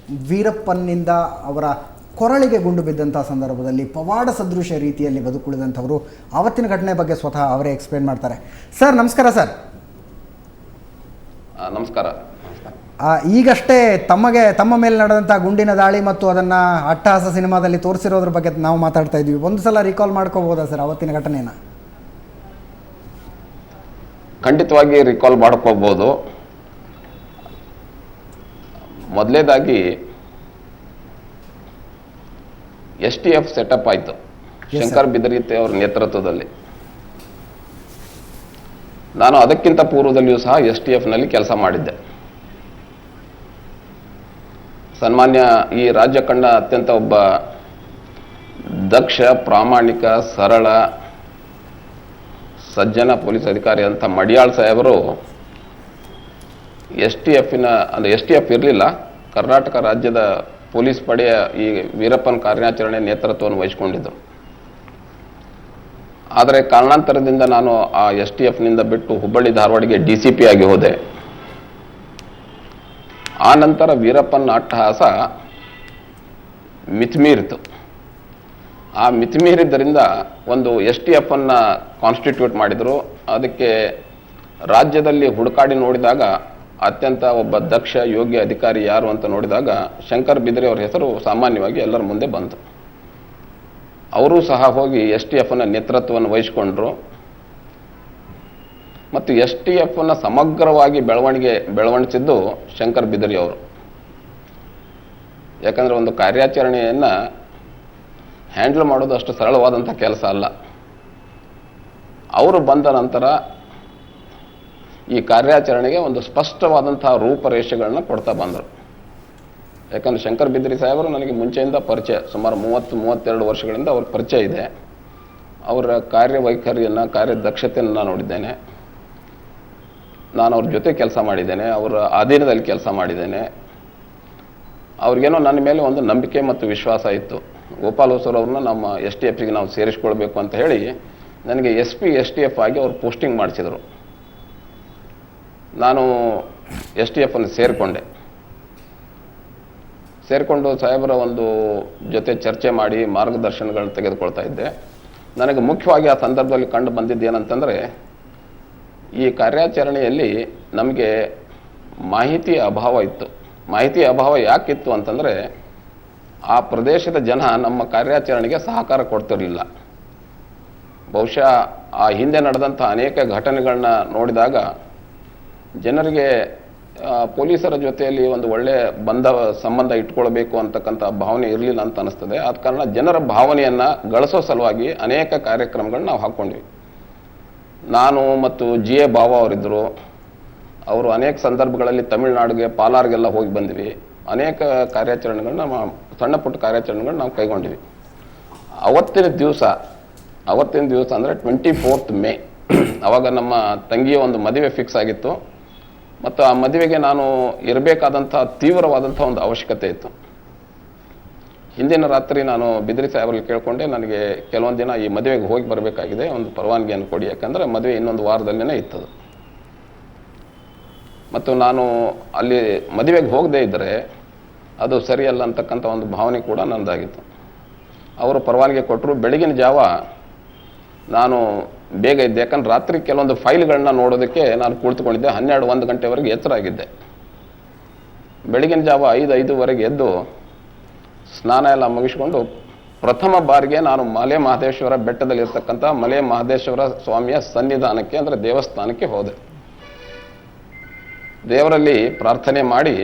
ವೀರಪ್ಪನಿಂದ ಅವರ ಕೊರಳಿಗೆ ಗುಂಡು ಬಿದ್ದಂಥ ಸಂದರ್ಭದಲ್ಲಿ ಪವಾಡ ಸದೃಶ ರೀತಿಯಲ್ಲಿ ಬದುಕುಳಿದಂಥವರು. ಆವತ್ತಿನ ಘಟನೆ ಬಗ್ಗೆ ಸ್ವತಃ ಅವರೇ ಎಕ್ಸ್ಪ್ಲೇನ್ ಮಾಡ್ತಾರೆ. ಸರ್ ನಮಸ್ಕಾರ. ಸರ್ ನಮಸ್ಕಾರ. ಈಗಷ್ಟೇ ತಮ್ಮ ಮೇಲೆ ನಡೆದಂಥ ಗುಂಡಿನ ದಾಳಿ ಮತ್ತು ಅದನ್ನು ಅಟ್ಟಹಾಸ ಸಿನಿಮಾದಲ್ಲಿ ತೋರಿಸಿರೋದ್ರ ಬಗ್ಗೆ ನಾವು ಮಾತಾಡ್ತಾ ಇದ್ವಿ. ಒಂದು ಸಲ ರೀಕಾಲ್ ಮಾಡ್ಕೋಬೋದಾ ಸರ್ ಆವತ್ತಿನ ಘಟನೆನ? ಖಂಡಿತವಾಗಿ ರೀಕಾಲ್ ಮಾಡ್ಕೋಬೋದು. ಮೊದಲೇದಾಗಿ STF ಸೆಟಪ್ ಆಯಿತು ಶಂಕರ್ ಬಿದರಿತೆ ಅವರ ನೇತೃತ್ವದಲ್ಲಿ. ನಾನು ಅದಕ್ಕಿಂತ ಪೂರ್ವದಲ್ಲಿಯೂ ಸಹ STFನಲ್ಲಿ ಕೆಲಸ ಮಾಡಿದ್ದೆ. ಸನ್ಮಾನ್ಯ ಈ ರಾಜ್ಯ ಕಂಡ ಅತ್ಯಂತ ಒಬ್ಬ ದಕ್ಷ, ಪ್ರಾಮಾಣಿಕ, ಸರಳ, ಸಜ್ಜನ ಪೊಲೀಸ್ ಅಧಿಕಾರಿ ಅಂತ ಮಡಿಯಾಳ್ ಸಾಹೇಬರು STF ಇರಲಿಲ್ಲ, ಕರ್ನಾಟಕ ರಾಜ್ಯದ ಪೊಲೀಸ್ ಪಡೆಯ ಈ ವೀರಪ್ಪನ ಕಾರ್ಯಾಚರಣೆ ನೇತೃತ್ವವನ್ನು ವಹಿಸಿಕೊಂಡಿದ್ದರು. ಆದರೆ ಕಾರಣಾಂತರದಿಂದ ನಾನು ಆ STFನಿಂದ ಬಿಟ್ಟು ಹುಬ್ಬಳ್ಳಿ ಧಾರವಾಡಿಗೆ DCP ಆಗಿ ಹೋದೆ. ಆ ನಂತರ ವೀರಪ್ಪನ ಅಟ್ಟಹಾಸ ಮಿತಿಮೀರಿತು. ಆ ಮಿತಿಮೀರಿದ್ದರಿಂದ ಒಂದು STFನ್ನು ಕಾನ್ಸ್ಟಿಟ್ಯೂಟ್ ಮಾಡಿದರು. ಅದಕ್ಕೆ ರಾಜ್ಯದಲ್ಲಿ ಹುಡುಕಾಡಿ ನೋಡಿದಾಗ ಅತ್ಯಂತ ಒಬ್ಬ ದಕ್ಷ ಯೋಗ್ಯ ಅಧಿಕಾರಿ ಯಾರು ಅಂತ ನೋಡಿದಾಗ ಶಂಕರ್ ಬಿದರಿ ಅವರ ಹೆಸರು ಸಾಮಾನ್ಯವಾಗಿ ಎಲ್ಲರ ಮುಂದೆ ಬಂತು. ಅವರು ಸಹ ಹೋಗಿ STFನ ನೇತೃತ್ವವನ್ನು ವಹಿಸಿಕೊಂಡ್ರು ಮತ್ತು STFನ ಸಮಗ್ರವಾಗಿ ಬೆಳವಣಿಸಿದ್ದು ಶಂಕರ್ ಬಿದರಿ ಅವರು. ಯಾಕಂದರೆ ಒಂದು ಕಾರ್ಯಾಚರಣೆಯನ್ನು ಹ್ಯಾಂಡಲ್ ಮಾಡೋದು ಅಷ್ಟು ಸರಳವಾದಂಥ ಕೆಲಸ ಅಲ್ಲ. ಅವರು ಬಂದ ನಂತರ ಈ ಕಾರ್ಯಾಚರಣೆಗೆ ಒಂದು ಸ್ಪಷ್ಟವಾದಂತಹ ರೂಪರೇಷೆಗಳನ್ನ ಕೊಡ್ತಾ ಬಂದರು. ಯಾಕಂದರೆ ಶಂಕರ್ ಬಿದರಿ ಸಾಹೇಬರು ನನಗೆ ಮುಂಚೆಯಿಂದ ಪರಿಚಯ, ಸುಮಾರು 30-32 ವರ್ಷಗಳಿಂದ ಅವ್ರ ಪರಿಚಯ ಇದೆ. ಅವರ ಕಾರ್ಯವೈಖರಿಯನ್ನು, ಕಾರ್ಯದಕ್ಷತೆಯನ್ನು ನಾನು ನೋಡಿದ್ದೇನೆ. ನಾನು ಅವ್ರ ಜೊತೆ ಕೆಲಸ ಮಾಡಿದ್ದೇನೆ, ಅವರ ಅಧೀನದಲ್ಲಿ ಕೆಲಸ ಮಾಡಿದ್ದೇನೆ. ಅವ್ರಿಗೇನೋ ನನ್ನ ಮೇಲೆ ಒಂದು ನಂಬಿಕೆ ಮತ್ತು ವಿಶ್ವಾಸ ಇತ್ತು. ಗೋಪಾಲ್ ಹೊಸೂರ್ ಅವ್ರನ್ನ ನಮ್ಮ STFಗೆ ನಾವು ಸೇರಿಸ್ಕೊಳ್ಬೇಕು ಅಂತ ಹೇಳಿ ನನಗೆ SP STF ಆಗಿ ಅವ್ರು ಪೋಸ್ಟಿಂಗ್ ಮಾಡಿಸಿದರು. ನಾನು STFನ್ನು ಸೇರಿಕೊಂಡು ಸಾಹೇಬರ ಒಂದು ಜೊತೆ ಚರ್ಚೆ ಮಾಡಿ ಮಾರ್ಗದರ್ಶನಗಳನ್ನು ತೆಗೆದುಕೊಳ್ತಾ ಇದ್ದೆ. ನನಗೆ ಮುಖ್ಯವಾಗಿ ಆ ಸಂದರ್ಭದಲ್ಲಿ ಕಂಡು ಬಂದಿದ್ದೇನಂತಂದರೆ, ಈ ಕಾರ್ಯಾಚರಣೆಯಲ್ಲಿ ನಮಗೆ ಮಾಹಿತಿಯ ಅಭಾವ ಇತ್ತು. ಮಾಹಿತಿಯ ಅಭಾವ ಯಾಕಿತ್ತು ಅಂತಂದರೆ, ಆ ಪ್ರದೇಶದ ಜನ ನಮ್ಮ ಕಾರ್ಯಾಚರಣೆಗೆ ಸಹಕಾರ ಕೊಡ್ತಿರಲಿಲ್ಲ. ಬಹುಶಃ ಆ ಹಿಂದೆ ನಡೆದಂಥ ಅನೇಕ ಘಟನೆಗಳನ್ನ ನೋಡಿದಾಗ ಜನರಿಗೆ ಪೊಲೀಸರ ಜೊತೆಯಲ್ಲಿ ಒಂದು ಒಳ್ಳೆಯ ಸಂಬಂಧ ಇಟ್ಕೊಳ್ಬೇಕು ಅಂತಕ್ಕಂಥ ಭಾವನೆ ಇರಲಿಲ್ಲ ಅಂತ ಅನಿಸ್ತದೆ. ಆದ ಕಾರಣ ಜನರ ಭಾವನೆಯನ್ನು ಗಳಿಸೋ ಸಲುವಾಗಿ ಅನೇಕ ಕಾರ್ಯಕ್ರಮಗಳನ್ನ ನಾವು ಹಾಕ್ಕೊಂಡ್ವಿ. ನಾನು ಮತ್ತು GA ಬಾವ ಅವರಿದ್ದರು. ಅವರು ಅನೇಕ ಸಂದರ್ಭಗಳಲ್ಲಿ ತಮಿಳುನಾಡಿಗೆ ಪಾಲಾರ್ಗೆಲ್ಲ ಹೋಗಿ ಬಂದ್ವಿ. ಅನೇಕ ಕಾರ್ಯಾಚರಣೆಗಳನ್ನ ಸಣ್ಣ ಪುಟ್ಟ ಕಾರ್ಯಾಚರಣೆಗಳನ್ನ ನಾವು ಕೈಗೊಂಡ್ವಿ. ಅವತ್ತಿನ ದಿವಸ ಅಂದರೆ 24th ಮೇ, ಆವಾಗ ನಮ್ಮ ತಂಗಿಯ ಒಂದು ಮದುವೆ ಫಿಕ್ಸ್ ಆಗಿತ್ತು ಮತ್ತು ಆ ಮದುವೆಗೆ ನಾನು ಇರಬೇಕಾದಂಥ ತೀವ್ರವಾದಂಥ ಒಂದು ಅವಶ್ಯಕತೆ ಇತ್ತು. ಹಿಂದಿನ ರಾತ್ರಿ ನಾನು ಬಿದ್ರಿ ಸಾಹೇಬರಲ್ಲಿ ಕೇಳಿಕೊಂಡೆ, ನನಗೆ ಕೆಲವೊಂದು ದಿನ ಈ ಮದುವೆಗೆ ಹೋಗಿ ಬರಬೇಕಾಗಿದೆ, ಒಂದು ಪರವಾನಗಿಯನ್ನು ಕೊಡಿ, ಯಾಕಂದರೆ ಮದುವೆ ಇನ್ನೊಂದು ವಾರದಲ್ಲೇ ಇತ್ತದು. ಮತ್ತು ನಾನು ಅಲ್ಲಿ ಮದುವೆಗೆ ಹೋಗದೇ ಇದ್ದರೆ ಅದು ಸರಿಯಲ್ಲ ಅಂತಕ್ಕಂಥ ಒಂದು ಭಾವನೆ ಕೂಡ ನನ್ನದಾಗಿತ್ತು. ಅವರು ಪರವಾನಗಿ ಕೊಟ್ಟರು. ಬೆಳಗಿನ ಜಾವ ನಾನು ಬೇಗ ಇದ್ದೆ, ಯಾಕಂದ್ರೆ ರಾತ್ರಿ ಕೆಲವೊಂದು ಫೈಲ್ಗಳನ್ನ ನೋಡೋದಕ್ಕೆ ನಾನು ಕುಳಿತುಕೊಂಡಿದ್ದೆ. 12-1 ಗಂಟೆವರೆಗೆ ಎಚ್ಚರ ಆಗಿದ್ದೆ. ಬೆಳಗಿನ ಜಾವ 5-5:30 ಎದ್ದು ಸ್ನಾನ ಎಲ್ಲ ಮುಗಿಸ್ಕೊಂಡು ಪ್ರಥಮ ಬಾರಿಗೆ ನಾನು ಮಲೆ ಮಹದೇಶ್ವರ ಬೆಟ್ಟದಲ್ಲಿರ್ತಕ್ಕಂಥ ಮಲೆ ಮಹದೇಶ್ವರ ಸ್ವಾಮಿಯ ಸನ್ನಿಧಾನಕ್ಕೆ, ಅಂದರೆ ದೇವಸ್ಥಾನಕ್ಕೆ ಹೋದೆ. ದೇವರಲ್ಲಿ ಪ್ರಾರ್ಥನೆ ಮಾಡಿ,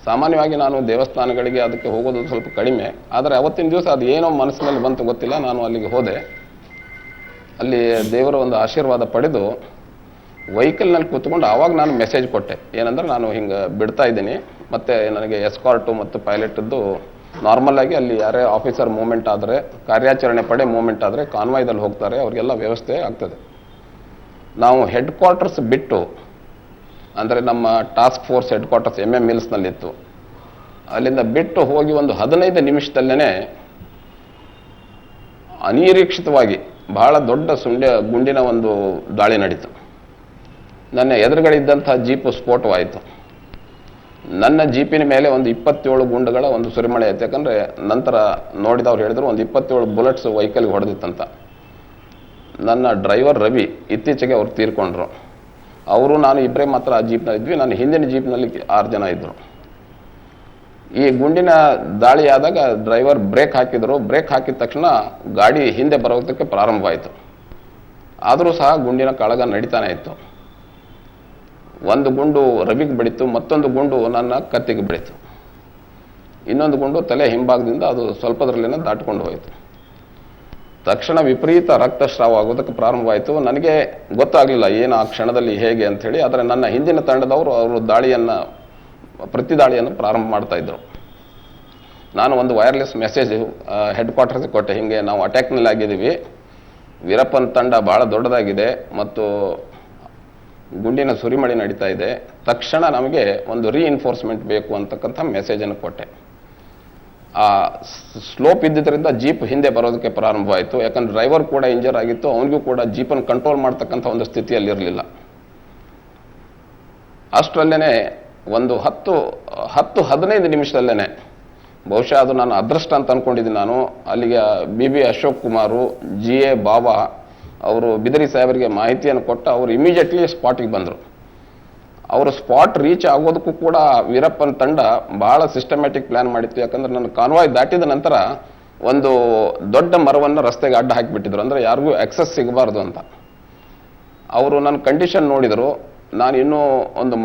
ಸಾಮಾನ್ಯವಾಗಿ ನಾನು ದೇವಸ್ಥಾನಗಳಿಗೆ ಅದಕ್ಕೆ ಹೋಗೋದು ಸ್ವಲ್ಪ ಕಡಿಮೆ, ಆದರೆ ಅವತ್ತಿನ ದಿವಸ ಅದು ಏನೋ ಮನಸ್ಸಿನಲ್ಲಿ ಬಂತು ಗೊತ್ತಿಲ್ಲ, ನಾನು ಅಲ್ಲಿಗೆ ಹೋದೆ. ಅಲ್ಲಿ ದೇವರ ಒಂದು ಆಶೀರ್ವಾದ ಪಡೆದು ವೆಹಿಕಲ್ನಲ್ಲಿ ಕೂತ್ಕೊಂಡು ಆವಾಗ ನಾನು ಮೆಸೇಜ್ ಕೊಟ್ಟೆ, ಏನಂದ್ರೆ ನಾನು ಹಿಂಗೆ ಬಿಡ್ತಾ ಇದ್ದೀನಿ, ಮತ್ತು ನನಗೆ ಎಸ್ಕಾರ್ಟು ಮತ್ತು ಪೈಲಟದ್ದು ನಾರ್ಮಲ್ ಆಗಿ ಅಲ್ಲಿ ಯಾರೇ ಆಫೀಸರ್ ಮೂವ್ಮೆಂಟ್ ಆದರೆ, ಕಾರ್ಯಾಚರಣೆ ಪಡೆ ಮೂವ್ಮೆಂಟ್ ಆದರೆ ಕಾನ್ವಾಯ್ದಲ್ಲಿ ಹೋಗ್ತಾರೆ, ಅವರಿಗೆಲ್ಲ ವ್ಯವಸ್ಥೆ ಆಗ್ತದೆ. ನಾವು ಹೆಡ್ ಕ್ವಾರ್ಟರ್ಸ್ ಬಿಟ್ಟು, ಅಂದರೆ ನಮ್ಮ ಟಾಸ್ಕ್ ಫೋರ್ಸ್ ಹೆಡ್ ಕ್ವಾರ್ಟರ್ಸ್ MMMillsನಲ್ಲಿತ್ತು, ಅಲ್ಲಿಂದ ಬಿಟ್ಟು ಹೋಗಿ ಒಂದು 15 ನಿಮಿಷದಲ್ಲೇ ಅನಿರೀಕ್ಷಿತವಾಗಿ ಬಹಳ ದೊಡ್ಡ ಗುಂಡಿನ ಒಂದು ದಾಳಿ ನಡೀತು. ನನ್ನ ಎದುರುಗಡೆ ಇದ್ದಂಥ ಜೀಪು ಸ್ಫೋಟವಾಯಿತು. ನನ್ನ ಜೀಪಿನ ಮೇಲೆ ಒಂದು 27 ಗುಂಡುಗಳ ಒಂದು ಸುರಿಮಳೆ ಆಯಿತು. ಯಾಕಂದರೆ ನಂತರ ನೋಡಿದವ್ರು ಹೇಳಿದ್ರು ಒಂದು 27 ಬುಲೆಟ್ಸ್ ವೆಹಿಕಲ್ಗೆ ಹೊಡೆದಿತ್ತಂತ. ನನ್ನ ಡ್ರೈವರ್ ರವಿ ಇತ್ತೀಚೆಗೆ ಅವ್ರು ತೀರ್ಕೊಂಡ್ರು. ಅವರು ನಾನು ಇಬ್ಬರೇ ಮಾತ್ರ ಆ ಜೀಪ್ನಲ್ಲಿ ಇದ್ವಿ. ನಾನು ಹಿಂದಿನ ಜೀಪ್ನಲ್ಲಿ 6 ಜನ ಇದ್ದರು. ಈ ಗುಂಡಿನ ದಾಳಿ ಆದಾಗ ಡ್ರೈವರ್ ಬ್ರೇಕ್ ಹಾಕಿದರು. ಬ್ರೇಕ್ ಹಾಕಿದ ತಕ್ಷಣ ಗಾಡಿ ಹಿಂದೆ ಬರೋದಕ್ಕೆ ಪ್ರಾರಂಭವಾಯಿತು. ಆದರೂ ಸಹ ಗುಂಡಿನ ಕಾಳಗ ನಡೀತಾನೆ ಇತ್ತು. ಒಂದು ಗುಂಡು ರವಿಗೆ ಬಡಿತು, ಮತ್ತೊಂದು ಗುಂಡು ನನ್ನ ಕತ್ತಿಗೆ ಬಡಿತು, ಇನ್ನೊಂದು ಗುಂಡು ತಲೆ ಹಿಂಭಾಗದಿಂದ ಅದು ಸ್ವಲ್ಪದರಲ್ಲೇನೆ ದಾಟ್ಕೊಂಡು ಹೋಯಿತು. ತಕ್ಷಣ ವಿಪರೀತ ರಕ್ತಸ್ರಾವ ಆಗೋದಕ್ಕೆ ಪ್ರಾರಂಭವಾಯಿತು. ನನಗೆ ಗೊತ್ತಾಗಲಿಲ್ಲ ಏನು ಆ ಕ್ಷಣದಲ್ಲಿ ಹೇಗೆ ಅಂಥೇಳಿ. ಆದರೆ ನನ್ನ ಹಿಂದಿನ ತಂಡದವರು ಪ್ರತಿ ದಾಳಿಯನ್ನು ಪ್ರಾರಂಭ ಮಾಡ್ತಾ ಇದ್ದರು. ನಾನು ಒಂದು ವೈರ್ಲೆಸ್ ಮೆಸೇಜ್ ಹೆಡ್ ಕ್ವಾರ್ಟರ್ಸ್ಗೆ ಕೊಟ್ಟೆ, ಹೀಗೆ ನಾವು ಅಟ್ಯಾಕ್ನಲ್ಲಿ ಆಗಿದ್ದೀವಿ, ವೀರಪ್ಪನ ತಂಡ ಭಾಳ ದೊಡ್ಡದಾಗಿದೆ ಮತ್ತು ಗುಂಡಿನ ಸುರಿಮಳೆ ನಡೀತಾ ಇದೆ, ತಕ್ಷಣ ನಮಗೆ ಒಂದು ರೀಇನ್ಫೋರ್ಸ್ಮೆಂಟ್ ಬೇಕು ಅಂತಕ್ಕಂಥ ಮೆಸೇಜನ್ನು ಕೊಟ್ಟೆ. ಆ ಸ್ಲೋಪ್ ಇದ್ದಿದ್ದರಿಂದ ಜೀಪ್ ಹಿಂದೆ ಬರೋದಕ್ಕೆ ಪ್ರಾರಂಭವಾಯಿತು. ಯಾಕಂದ್ರೆ ಡ್ರೈವರ್ ಕೂಡ ಇಂಜರ್ ಆಗಿತ್ತು, ಅವನಿಗೂ ಕೂಡ ಜೀಪನ್ನು ಕಂಟ್ರೋಲ್ ಮಾಡ್ತಕ್ಕಂಥ ಒಂದು ಸ್ಥಿತಿಯಲ್ಲಿರಲಿಲ್ಲ. ಅಷ್ಟರಲ್ಲೇ ಒಂದು 10-15 ನಿಮಿಷದಲ್ಲೇ, ಬಹುಶಃ ಅದು ನಾನು ಅದೃಷ್ಟ ಅಂತ ಅಂದ್ಕೊಂಡಿದ್ದೀನಿ ನಾನು, ಅಲ್ಲಿಗೆ BB ಅಶೋಕ್ ಕುಮಾರು, GA ಬಾಬಾ ಅವರು ಬಿದರಿ ಸಾಹೇಬರಿಗೆ ಮಾಹಿತಿಯನ್ನು ಕೊಟ್ಟು ಅವರು ಇಮಿಡಿಯೇಟ್ಲಿ ಸ್ಪಾಟಿಗೆ ಬಂದರು. ಅವರು ಸ್ಪಾಟ್ ರೀಚ್ ಆಗೋದಕ್ಕೂ ಕೂಡ ವೀರಪ್ಪನ ತಂಡ ಬಹಳ ಸಿಸ್ಟಮ್ಯಾಟಿಕ್ ಪ್ಲ್ಯಾನ್ ಮಾಡಿತ್ತು. ಯಾಕಂದ್ರೆ ನನ್ನ ಕಾನ್ವಾಯ್ ದಾಟಿದ ನಂತರ ಒಂದು ದೊಡ್ಡ ಮರವನ್ನು ರಸ್ತೆಗೆ ಅಡ್ಡ ಹಾಕಿಬಿಟ್ಟಿದ್ರು, ಅಂದರೆ ಯಾರಿಗೂ ಆಕ್ಸೆಸ್ ಸಿಗಬಾರ್ದು ಅಂತ. ಅವರು ನನ್ನ ಕಂಡೀಷನ್ ನೋಡಿದರು. ನಾನು ಇನ್ನೂ ಒಂದು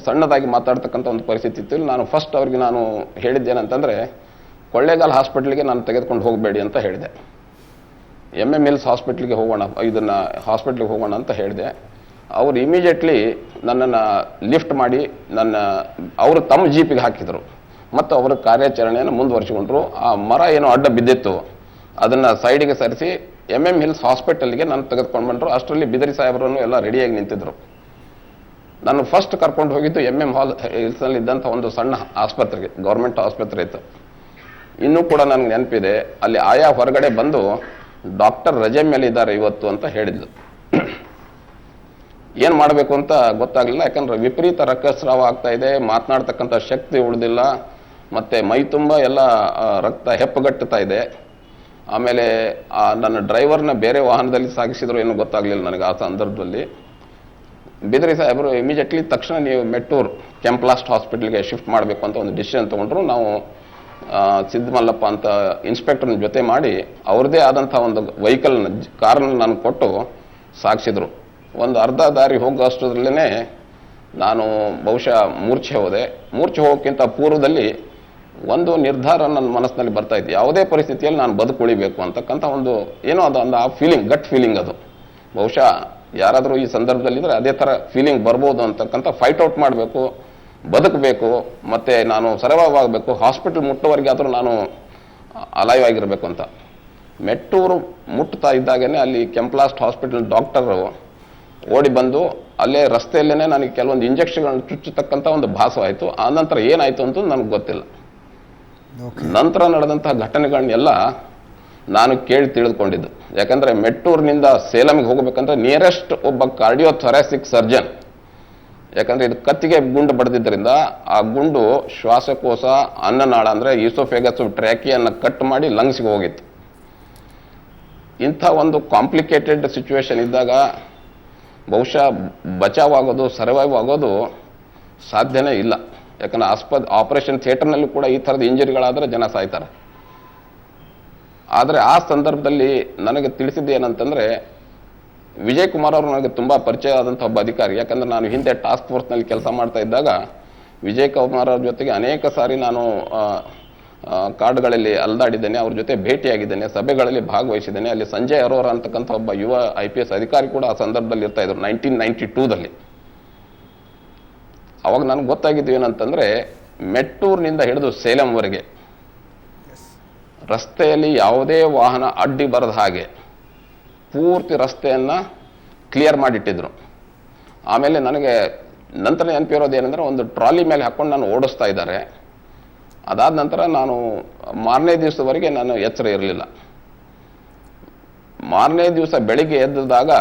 ಸಣ್ಣದಾಗಿ ಮಾತಾಡ್ತಕ್ಕಂಥ ಒಂದು ಪರಿಸ್ಥಿತಿ ಇತ್ತು. ನಾನು ಫಸ್ಟ್ ಅವ್ರಿಗೆ ನಾನು ಹೇಳಿದ್ದೇನಂತಂದರೆ, ಕೊಳ್ಳೇಗಾಲ ಹಾಸ್ಪಿಟ್ಲಿಗೆ ನಾನು ತೆಗೆದುಕೊಂಡು ಹೋಗಬೇಡಿ ಅಂತ ಹೇಳಿದೆ. MMMills ಹಾಸ್ಪಿಟ್ಲಿಗೆ ಹೋಗೋಣ ಅಂತ ಹೇಳಿದೆ. ಅವರು ಇಮಿಡಿಯೇಟ್ಲಿ ನನ್ನನ್ನು ಲಿಫ್ಟ್ ಮಾಡಿ ಅವರು ತಮ್ಮ ಜೀಪಿಗೆ ಹಾಕಿದರು ಮತ್ತು ಅವರ ಕಾರ್ಯಾಚರಣೆಯನ್ನು ಮುಂದುವರಿಸಿಕೊಂಡ್ರು. ಆ ಮರ ಏನೋ ಅಡ್ಡ ಬಿದ್ದಿತ್ತು, ಅದನ್ನು ಸೈಡಿಗೆ ಸರಿಸಿ MMMills ಹಾಸ್ಪಿಟಲ್ಗೆ ನಾನು ತೆಗೆದುಕೊಂಡು ಬಂದರು. ಅಷ್ಟರಲ್ಲಿ ಬಿದರಿ ಸಾಹೇಬರನ್ನು ಎಲ್ಲ ರೆಡಿಯಾಗಿ ನಿಂತಿದ್ದರು. ನಾನು ಫಸ್ಟ್ ಕರ್ಕೊಂಡು ಹೋಗಿದ್ದು MM Hills ಇದ್ದಂಥ ಒಂದು ಸಣ್ಣ ಆಸ್ಪತ್ರೆಗೆ, ಗೌರ್ಮೆಂಟ್ ಆಸ್ಪತ್ರೆ ಇತ್ತು. ಇನ್ನೂ ಕೂಡ ನನಗೆ ನೆನಪಿದೆ, ಅಲ್ಲಿ ಆಯಾ ಹೊರಗಡೆ ಬಂದು ಡಾಕ್ಟರ್ ರಜೆ ಮೇಲೆ ಇದ್ದಾರೆ ಇವತ್ತು ಅಂತ ಹೇಳಿದ್ಲು. ಏನು ಮಾಡಬೇಕು ಅಂತ ಗೊತ್ತಾಗಲಿಲ್ಲ, ಯಾಕಂದ್ರೆ ವಿಪರೀತ ರಕ್ತಸ್ರಾವ ಆಗ್ತಾ ಇದೆ, ಮಾತನಾಡ್ತಕ್ಕಂಥ ಶಕ್ತಿ ಉಳಿದಿಲ್ಲ, ಮತ್ತು ಮೈ ತುಂಬ ಎಲ್ಲ ರಕ್ತ ಹೆಪ್ಪುಗಟ್ಟುತ್ತಾ ಇದೆ. ಆಮೇಲೆ ನನ್ನ ಡ್ರೈವರ್ನ ಬೇರೆ ವಾಹನದಲ್ಲಿ ಸಾಗಿಸಿದ್ರು ಏನೂ ಗೊತ್ತಾಗಲಿಲ್ಲ ನನಗೆ ಆ ಸಂದರ್ಭದಲ್ಲಿ. ಬಿದರಿ ಸಾಹೇಬರು ಇಮಿಡಿಯೇಟ್ಲಿ ತಕ್ಷಣ ನೀವು ಮೆಟ್ಟೂರ್ ಕೆಂಪ್ಲಾಸ್ಟ್ ಹಾಸ್ಪಿಟಲ್ಗೆ ಶಿಫ್ಟ್ ಮಾಡಬೇಕು ಅಂತ ಒಂದು ಡಿಸಿಷನ್ ತೊಗೊಂಡ್ರು. ನಾವು ಸಿದ್ದಮಲ್ಲಪ್ಪ ಅಂತ ಇನ್ಸ್ಪೆಕ್ಟರ್ನ ಜೊತೆ ಮಾಡಿ ಅವ್ರದ್ದೇ ಆದಂಥ ಒಂದು ವೆಹಿಕಲ್ನ ಕಾರನ್ನು ನಾನು ಕೊಟ್ಟು ಸಾಗಿಸಿದ್ರು. ಒಂದು ಅರ್ಧ ದಾರಿ ಹೋಗೋ ಅಷ್ಟರಲ್ಲೇ ನಾನು ಬಹುಶಃ ಮೂರ್ಛೆ ಹೋದೆ. ಮೂರ್ಛೆ ಹೋಗೋಕ್ಕಿಂತ ಪೂರ್ವದಲ್ಲಿ ಒಂದು ನಿರ್ಧಾರ ನನ್ನ ಮನಸ್ಸಿನಲ್ಲಿ ಬರ್ತಾ ಇತ್ತು, ಯಾವುದೇ ಪರಿಸ್ಥಿತಿಯಲ್ಲಿ ನಾನು ಬದುಕುಳಿಬೇಕು ಅಂತಕ್ಕಂಥ ಒಂದು ಏನೋ ಅದು ಒಂದು ಆ ಫೀಲಿಂಗ್, ಗಟ್ ಫೀಲಿಂಗ್ ಅದು. ಬಹುಶಃ ಯಾರಾದರೂ ಈ ಸಂದರ್ಭದಲ್ಲಿದ್ದರೆ ಅದೇ ಥರ ಫೀಲಿಂಗ್ ಬರ್ಬೋದು ಅಂತಕ್ಕಂಥ ಫೈಟ್ ಔಟ್ ಮಾಡಬೇಕು, ಬದುಕಬೇಕು, ಮತ್ತು ನಾನು ಸರಳವಾಗಬೇಕು, ಹಾಸ್ಪಿಟಲ್ ಮುಟ್ಟುವರೆಗೆ ಆದರೂ ನಾನು ಅಲೈವ್ ಆಗಿರಬೇಕು ಅಂತ. ಮೆಟ್ಟೂರು ಮುಟ್ತಾ ಇದ್ದಾಗೇ ಅಲ್ಲಿ ಕೆಂಪ್ಲಾಸ್ಟ್ ಹಾಸ್ಪಿಟಲ್ ಡಾಕ್ಟರು ಓಡಿ ಬಂದು ಅಲ್ಲೇ ರಸ್ತೆಯಲ್ಲೇ ನನಗೆ ಕೆಲವೊಂದು ಇಂಜೆಕ್ಷನ್ಗಳನ್ನು ಚುಚ್ಚತಕ್ಕಂಥ ಒಂದು ಭಾಸವಾಯಿತು. ಆ ನಂತರ ಏನಾಯಿತು ಅಂತ ನನಗೆ ಗೊತ್ತಿಲ್ಲ. ನಂತರ ನಡೆದಂತಹ ಘಟನೆಗಳನ್ನೆಲ್ಲ ನಾನು ಕೇಳಿ ತಿಳಿದುಕೊಂಡಿದ್ದು. ಯಾಕಂದರೆ ಮೆಟ್ಟೂರಿನಿಂದ ಸೇಲಂಗೆ ಹೋಗಬೇಕಂದ್ರೆ ನಿಯರೆಸ್ಟ್ ಒಬ್ಬ ಕಾರ್ಡಿಯೋಥೊರಾಸಿಕ್ ಸರ್ಜನ್, ಯಾಕಂದರೆ ಇದು ಕತ್ತಿಗೆ ಗುಂಡು ಬಡ್ದಿದ್ದರಿಂದ ಆ ಗುಂಡು ಶ್ವಾಸಕೋಶ, ಅನ್ನನಾಳ ಅಂದರೆ ಈಸೋಫೆಗಸ್, ಟ್ರ್ಯಾಕಿಯನ್ನು ಕಟ್ ಮಾಡಿ ಲಂಗ್ಸ್ಗೆ ಹೋಗಿತ್ತು. ಇಂಥ ಒಂದು ಕಾಂಪ್ಲಿಕೇಟೆಡ್ ಸಿಚುವೇಶನ್ ಇದ್ದಾಗ ಬಹುಶಃ ಬಚಾವಾಗೋದು, ಸರ್ವೈವ್ ಆಗೋದು ಸಾಧ್ಯನೇ ಇಲ್ಲ. ಯಾಕಂದರೆ ಆಪರೇಷನ್ ಥಿಯೇಟರ್ನಲ್ಲಿ ಕೂಡ ಈ ಥರದ ಇಂಜರಿಗಳಾದರೆ ಜನ ಸಾಯ್ತಾರೆ. ಆದರೆ ಆ ಸಂದರ್ಭದಲ್ಲಿ ನನಗೆ ತಿಳಿಸಿದ್ದು ಏನಂತಂದರೆ, ವಿಜಯ್ ಕುಮಾರ್ ಅವರು ನನಗೆ ತುಂಬ ಪರಿಚಯ ಆದಂಥ ಒಬ್ಬ ಅಧಿಕಾರಿ. ಯಾಕಂದರೆ ನಾನು ಹಿಂದೆ ಟಾಸ್ಕ್ ಫೋರ್ಸ್ನಲ್ಲಿ ಕೆಲಸ ಮಾಡ್ತಾ ಇದ್ದಾಗ ವಿಜಯ್ ಕುಮಾರ್ ಅವ್ರ ಜೊತೆಗೆ ಅನೇಕ ಸಾರಿ ನಾನು ಕಾರ್ಡ್ಗಳಲ್ಲಿ ಅಲ್ದಾಡಿದ್ದೇನೆ, ಅವ್ರ ಜೊತೆ ಭೇಟಿಯಾಗಿದ್ದೇನೆ, ಸಭೆಗಳಲ್ಲಿ ಭಾಗವಹಿಸಿದ್ದೇನೆ. ಅಲ್ಲಿ ಸಂಜಯ್ ಅರೋರಾ ಅಂತಕ್ಕಂಥ ಒಬ್ಬ ಯುವ IPS ಅಧಿಕಾರಿ ಕೂಡ ಆ ಸಂದರ್ಭದಲ್ಲಿ ಇರ್ತಾ ಇದ್ರು 1992ದಲ್ಲಿ. ಅವಾಗ ನನಗೆ ಗೊತ್ತಾಗಿದ್ದು ಏನಂತಂದರೆ, ಮೆಟ್ಟೂರಿನಿಂದ ಹಿಡಿದು ಸೇಲಂವರೆಗೆ ರಸ್ತೆಯಲ್ಲಿ ಯಾವುದೇ ವಾಹನ ಅಡ್ಡಿ ಬರದ ಹಾಗೆ ಪೂರ್ತಿ ರಸ್ತೆಯನ್ನು ಕ್ಲಿಯರ್ ಮಾಡಿಟ್ಟಿದ್ರು. ಆಮೇಲೆ ನನಗೆ ನಂತರ ನೆನಪಿರೋದು ಏನಂದರೆ, ಒಂದು ಟ್ರಾಲಿ ಮೇಲೆ ಹಾಕ್ಕೊಂಡು ನಾನು ಓಡಿಸ್ತಾ ಇದ್ದಾರೆ. ಅದಾದ ನಂತರ ನಾನು ಮಾರನೇ ದಿವಸದವರೆಗೆ ನಾನು ಎಚ್ಚರ ಇರಲಿಲ್ಲ. ಮಾರನೇ ದಿವಸ ಬೆಳಿಗ್ಗೆ ಎದ್ದಾಗ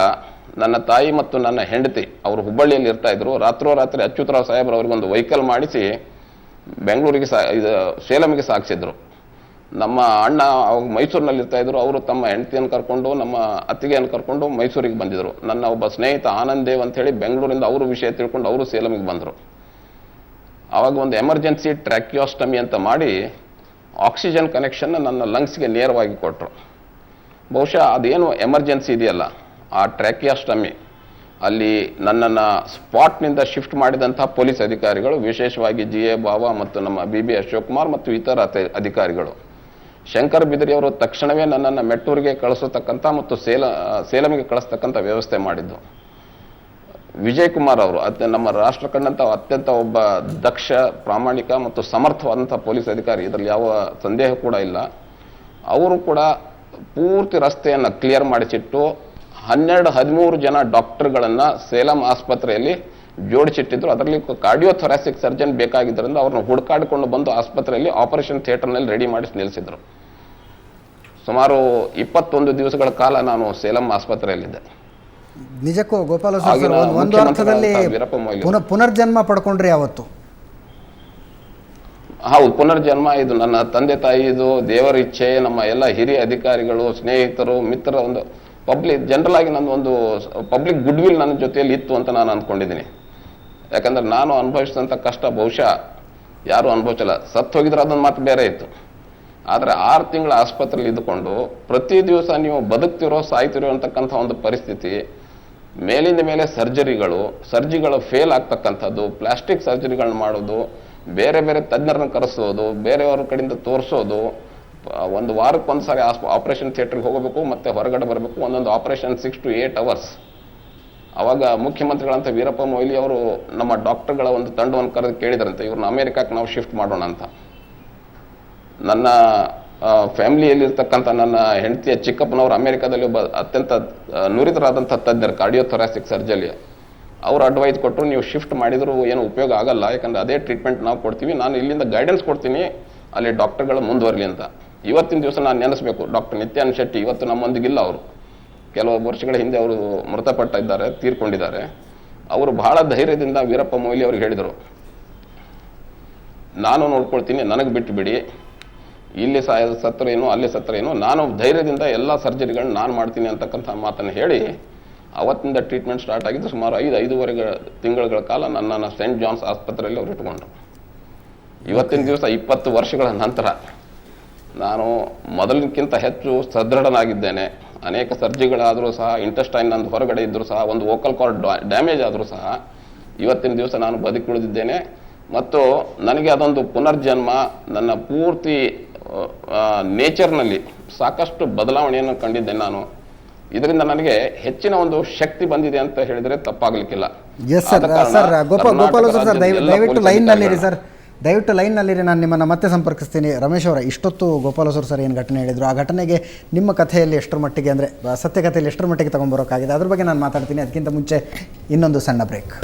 ನನ್ನ ತಾಯಿ ಮತ್ತು ನನ್ನ ಹೆಂಡತಿ ಅವರು ಹುಬ್ಬಳ್ಳಿಯಲ್ಲಿ ಇರ್ತಾ ಇದ್ರು. ರಾತ್ರೋರಾತ್ರಿ ಅಚ್ಯುತರಾವ್ ಸಾಹೇಬ್ರು ಅವ್ರಿಗೊಂದು ವೆಹಿಕಲ್ ಮಾಡಿಸಿ ಬೆಂಗಳೂರಿಗೆ ಸೇಲಂಗೆ ಸಾಗಿಸಿದ್ರು. ನಮ್ಮ ಅಣ್ಣ ಅವಾಗ ಮೈಸೂರಿನಲ್ಲಿ ಇರ್ತಾ ಇದ್ರು. ಅವರು ತಮ್ಮ ಹೆಂಡತಿಯನ್ನು ಕರ್ಕೊಂಡು, ನಮ್ಮ ಅತ್ತಿಗೆಯನ್ನು ಕರ್ಕೊಂಡು ಮೈಸೂರಿಗೆ ಬಂದಿದ್ರು. ನನ್ನ ಒಬ್ಬ ಸ್ನೇಹಿತ ಆನಂದ್ ದೇವ್ ಅಂತೇಳಿ ಬೆಂಗಳೂರಿಂದ ಅವರು ವಿಷಯ ತಿಳ್ಕೊಂಡು ಅವರು ಸೇಲಂಗೆ ಬಂದರು. ಆವಾಗ ಒಂದು ಎಮರ್ಜೆನ್ಸಿ ಟ್ರ್ಯಾಕಿಯೋಸ್ಟಮಿ ಅಂತ ಮಾಡಿ ಆಕ್ಸಿಜನ್ ಕನೆಕ್ಷನ್ನ ನನ್ನ ಲಂಗ್ಸ್ಗೆ ನೇರವಾಗಿ ಕೊಟ್ಟರು. ಬಹುಶಃ ಅದೇನು ಎಮರ್ಜೆನ್ಸಿ ಇದೆಯಲ್ಲ, ಆ ಟ್ರ್ಯಾಕಿಯೋಸ್ಟಮಿ ಅಲ್ಲಿ ನನ್ನನ್ನು ಸ್ಪಾಟ್ನಿಂದ ಶಿಫ್ಟ್ ಮಾಡಿದಂಥ ಪೊಲೀಸ್ ಅಧಿಕಾರಿಗಳು, ವಿಶೇಷವಾಗಿ GA ಬಾವಾ ಮತ್ತು ನಮ್ಮ BB ಅಶೋಕ್ ಕುಮಾರ್ ಮತ್ತು ಇತರ ಅಧಿಕಾರಿಗಳು, ಶಂಕರ್ ಬಿದರಿ ಅವರು ತಕ್ಷಣವೇ ನನ್ನನ್ನು ಮೆಟ್ಟೂರಿಗೆ ಕಳಿಸತಕ್ಕಂಥ ಮತ್ತು ಸೇಲಂಗೆ ಕಳಿಸ್ತಕ್ಕಂಥ ವ್ಯವಸ್ಥೆ ಮಾಡಿದ್ದು. ವಿಜಯ್ ಕುಮಾರ್ ಅವರು ನಮ್ಮ ರಾಷ್ಟ್ರ ಕಂಡಂಥ ಅತ್ಯಂತ ಒಬ್ಬ ದಕ್ಷ, ಪ್ರಾಮಾಣಿಕ ಮತ್ತು ಸಮರ್ಥವಾದಂಥ ಪೊಲೀಸ್ ಅಧಿಕಾರಿ, ಇದರಲ್ಲಿ ಯಾವ ಸಂದೇಹ ಕೂಡ ಇಲ್ಲ. ಅವರು ಕೂಡ ಪೂರ್ತಿ ರಸ್ತೆಯನ್ನು ಕ್ಲಿಯರ್ ಮಾಡಿಸಿಟ್ಟು 12-13 ಜನ ಡಾಕ್ಟರ್ಗಳನ್ನು ಸೇಲಂ ಆಸ್ಪತ್ರೆಯಲ್ಲಿ ಜೋಡಿಸಿಟ್ಟಿದ್ರು. ಅದರಲ್ಲಿ ಕಾರ್ಡಿಯೋಥೊರಾಸಿಕ್ ಸರ್ಜನ್ ಬೇಕಾಗಿದ್ದರಿಂದ ಅವ್ರನ್ನ ಹುಡುಕಾಡಿಕೊಂಡು ಬಂದು ಆಸ್ಪತ್ರೆಯಲ್ಲಿ ಆಪರೇಷನ್ ಥಿಯೇಟರ್ನಲ್ಲಿ ರೆಡಿ ಮಾಡಿ ನಿಲ್ಲಿಸಿದ್ರು. ಸುಮಾರು 21 ದಿವಸಗಳ ಕಾಲ ನಾನು ಸೇಲಂ ಆಸ್ಪತ್ರೆಯಲ್ಲಿದ್ದೆ. ನಿಜಕ್ಕೂ ಗೋಪಾಲ ಸರ್, ಒಂದು ಅರ್ಥದಲ್ಲಿ ಪುನರ್ಜನ್ಮ ಪಡ್ಕೊಂಡ್ರಿ ಯಾವತ್ತು? ಹೌದು, ಪುನರ್ಜನ್ಮ. ಇದು ನನ್ನ ತಂದೆ ತಾಯಿ, ಇದು ದೇವರ ಇಚ್ಛೆ, ನಮ್ಮ ಎಲ್ಲ ಹಿರಿಯ ಅಧಿಕಾರಿಗಳು, ಸ್ನೇಹಿತರು, ಮಿತ್ರರ ಒಂದು ಜನರಲ್ ಆಗಿ ನನ್ನ ಒಂದು ಪಬ್ಲಿಕ್ ಗುಡ್ ವಿಲ್ ನನ್ನ ಜೊತೆಯಲ್ಲಿ ಇತ್ತು ಅಂತ ನಾನು ಅಂದ್ಕೊಂಡಿದ್ದೀನಿ. ಯಾಕಂದ್ರೆ ನಾನು ಅನುಭವಿಸಿದಂಥ ಕಷ್ಟ ಬಹುಶಃ ಯಾರೂ ಅನುಭವಿಸಲ್ಲ. ಸತ್ತು ಹೋಗಿದ್ರೆ ಅದೊಂದು ಮಾತು ಬೇರೆ ಇತ್ತು. ಆದರೆ 6 ತಿಂಗಳ ಆಸ್ಪತ್ರೆಯಲ್ಲಿ ಇದ್ದುಕೊಂಡು ಪ್ರತಿ ದಿವಸ ನೀವು ಬದುಕ್ತಿರೋ ಸಾಯ್ತಿರೋ ಅಂತಕ್ಕಂಥ ಒಂದು ಪರಿಸ್ಥಿತಿ, ಮೇಲಿಂದ ಮೇಲೆ ಸರ್ಜಿಗಳು ಫೇಲ್ ಆಗ್ತಕ್ಕಂಥದ್ದು, ಪ್ಲಾಸ್ಟಿಕ್ ಸರ್ಜರಿಗಳನ್ನ ಮಾಡೋದು, ಬೇರೆ ಬೇರೆ ತಜ್ಞರನ್ನ ಕರೆಸೋದು, ಬೇರೆಯವ್ರ ಕಡೆಯಿಂದ ತೋರಿಸೋದು, ಒಂದು ವಾರಕ್ಕೊಂದು ಸಾರಿ ಆಪರೇಷನ್ ಥಿಯೇಟ್ರಿಗೆ ಹೋಗಬೇಕು ಮತ್ತು ಹೊರಗಡೆ ಬರಬೇಕು. ಒಂದೊಂದು ಆಪರೇಷನ್ 6 to 8 hours. ಆವಾಗ ಮುಖ್ಯಮಂತ್ರಿಗಳಂತ ವೀರಪ್ಪ ಮೊಯ್ಲಿ ಅವರು ನಮ್ಮ ಡಾಕ್ಟರ್ಗಳ ಒಂದು ತಂಡವನ್ನು ಕರೆದು ಕೇಳಿದ್ರಂತೆ, ಇವ್ರನ್ನ ಅಮೇರಿಕಕ್ಕೆ ನಾವು ಶಿಫ್ಟ್ ಮಾಡೋಣ ಅಂತ. ನನ್ನ ಫ್ಯಾಮಿಲಿಯಲ್ಲಿರ್ತಕ್ಕಂಥ ನನ್ನ ಹೆಂಡತಿಯ ಚಿಕ್ಕಪ್ಪನವರು ಅಮೇರಿಕಾದಲ್ಲಿ ಒಬ್ಬ ಅತ್ಯಂತ ನುರಿತರಾದಂಥ ತಜ್ಞರು ಕಾರ್ಡಿಯೋಥೊರಾಸಿಕ್ ಸರ್ಜರಿ, ಅವರು ಅಡ್ವೈಸ್ ಕೊಟ್ಟರು, ನೀವು ಶಿಫ್ಟ್ ಮಾಡಿದರೂ ಏನು ಉಪಯೋಗ ಆಗಲ್ಲ, ಯಾಕಂದರೆ ಅದೇ ಟ್ರೀಟ್ಮೆಂಟ್ ನಾವು ಕೊಡ್ತೀವಿ, ನಾನು ಇಲ್ಲಿಂದ ಗೈಡೆನ್ಸ್ ಕೊಡ್ತೀನಿ, ಅಲ್ಲಿ ಡಾಕ್ಟರ್ಗಳು ಮುಂದುವರಲಿ ಅಂತ. ಇವತ್ತಿನ ದಿವಸ ನಾನು ನೆನೆಸ್ಬೇಕು, ಡಾಕ್ಟರ್ ನಿತ್ಯಾನಂದ ಶೆಟ್ಟಿ ಇವತ್ತು ನಮ್ಮೊಂದಿಗಿಲ್ಲ. ಅವರು ಕೆಲವು ವರ್ಷಗಳ ಹಿಂದೆ ಅವರು ಮೃತಪಟ್ಟಿದ್ದಾರೆ, ತೀರ್ಕೊಂಡಿದ್ದಾರೆ. ಅವರು ಬಹಳ ಧೈರ್ಯದಿಂದ ವೀರಪ್ಪ ಮೊಯ್ಲಿ ಅವ್ರಿಗೆ ಹೇಳಿದರು, ನಾನು ನೋಡ್ಕೊಳ್ತೀನಿ, ನನಗೆ ಬಿಟ್ಟು ಬಿಡಿ, ಇಲ್ಲಿ ಸತ್ರ ಏನು ಅಲ್ಲಿ ಸತ್ರ ಏನು, ನಾನು ಧೈರ್ಯದಿಂದ ಎಲ್ಲ ಸರ್ಜರಿಗಳನ್ನ ನಾನು ಮಾಡ್ತೀನಿ ಅಂತಕ್ಕಂಥ ಮಾತನ್ನು ಹೇಳಿ ಅವತ್ತಿಂದ ಟ್ರೀಟ್ಮೆಂಟ್ ಸ್ಟಾರ್ಟ್ ಆಗಿದ್ದು. ಸುಮಾರು 5-5.5 ತಿಂಗಳ ಕಾಲ ನನ್ನನ್ನು ಸೆಂಟ್ ಜಾನ್ಸ್ ಆಸ್ಪತ್ರೆಯಲ್ಲಿ ಅವರು ಇಟ್ಕೊಂಡ್ರು. ಇವತ್ತಿನ ದಿವಸ 20 ವರ್ಷಗಳ ನಂತರ ನಾನು ಮೊದಲಿನಕ್ಕಿಂತ ಹೆಚ್ಚು ಸದೃಢನಾಗಿದ್ದೇನೆ. ಅನೇಕ ಸರ್ಜರಿಗಳಾದರೂ ಸಹ, ಇಂಟೆಸ್ಟೈನ್ ನಂದು ಹೊರಗಡೆ ಇದ್ದರೂ ಸಹ, ಒಂದು ವೋಕಲ್ ಕಾರ್ಡ್ ಡ್ಯಾಮೇಜ್ ಆದರೂ ಸಹ ಇವತ್ತಿನ ದಿವಸ ನಾನು ಬದುಕುಳಿದಿದ್ದೇನೆ. ಮತ್ತು ನನಗೆ ಅದೊಂದು ಪುನರ್ಜನ್ಮ, ನನ್ನ ಪೂರ್ತಿ ನೇಚರ್ನಲ್ಲಿ ಸಾಕಷ್ಟು ಬದಲಾವಣೆಯನ್ನು ಕಂಡಿದ್ದೇನೆ ನಾನು. ಇದರಿಂದ ನನಗೆ ಹೆಚ್ಚಿನ ಒಂದು ಶಕ್ತಿ ಬಂದಿದೆ ಅಂತ ಹೇಳಿದರೆ ತಪ್ಪಾಗಲಿಕ್ಕಿಲ್ಲ. Yes sir. Sir Gopal sir ದಯವಿಟ್ಟು ಲೈನ್ನಲ್ಲಿರಿ ಸರ್, ದಯವಿಟ್ಟು ಲೈನ್ನಲ್ಲಿರಿ. ನಾನು ನಿಮ್ಮನ್ನು ಮತ್ತೆ ಸಂಪರ್ಕಿಸ್ತೀನಿ. ರಮೇಶ್ ಅವರ ಇಷ್ಟೊತ್ತು ಗೋಪಾಲ್ ಸರ್ ಏನು ಘಟನೆ ಹೇಳಿದರು, ಆ ಘಟನೆಗೆ ನಿಮ್ಮ ಕಥೆಯಲ್ಲಿ ಎಷ್ಟರ ಮಟ್ಟಿಗೆ, ಅಂದರೆ ಸತ್ಯಕಥೆಯಲ್ಲಿ ಎಷ್ಟರ ಮಟ್ಟಿಗೆ ತೊಗೊಂಬರೋಕ್ಕಾಗಿದೆ, ಅದ್ರ ಬಗ್ಗೆ ನಾನು ಮಾತಾಡ್ತೀನಿ. ಅದಕ್ಕಿಂತ ಮುಂಚೆ ಇನ್ನೊಂದು ಸಣ್ಣ ಬ್ರೇಕ್.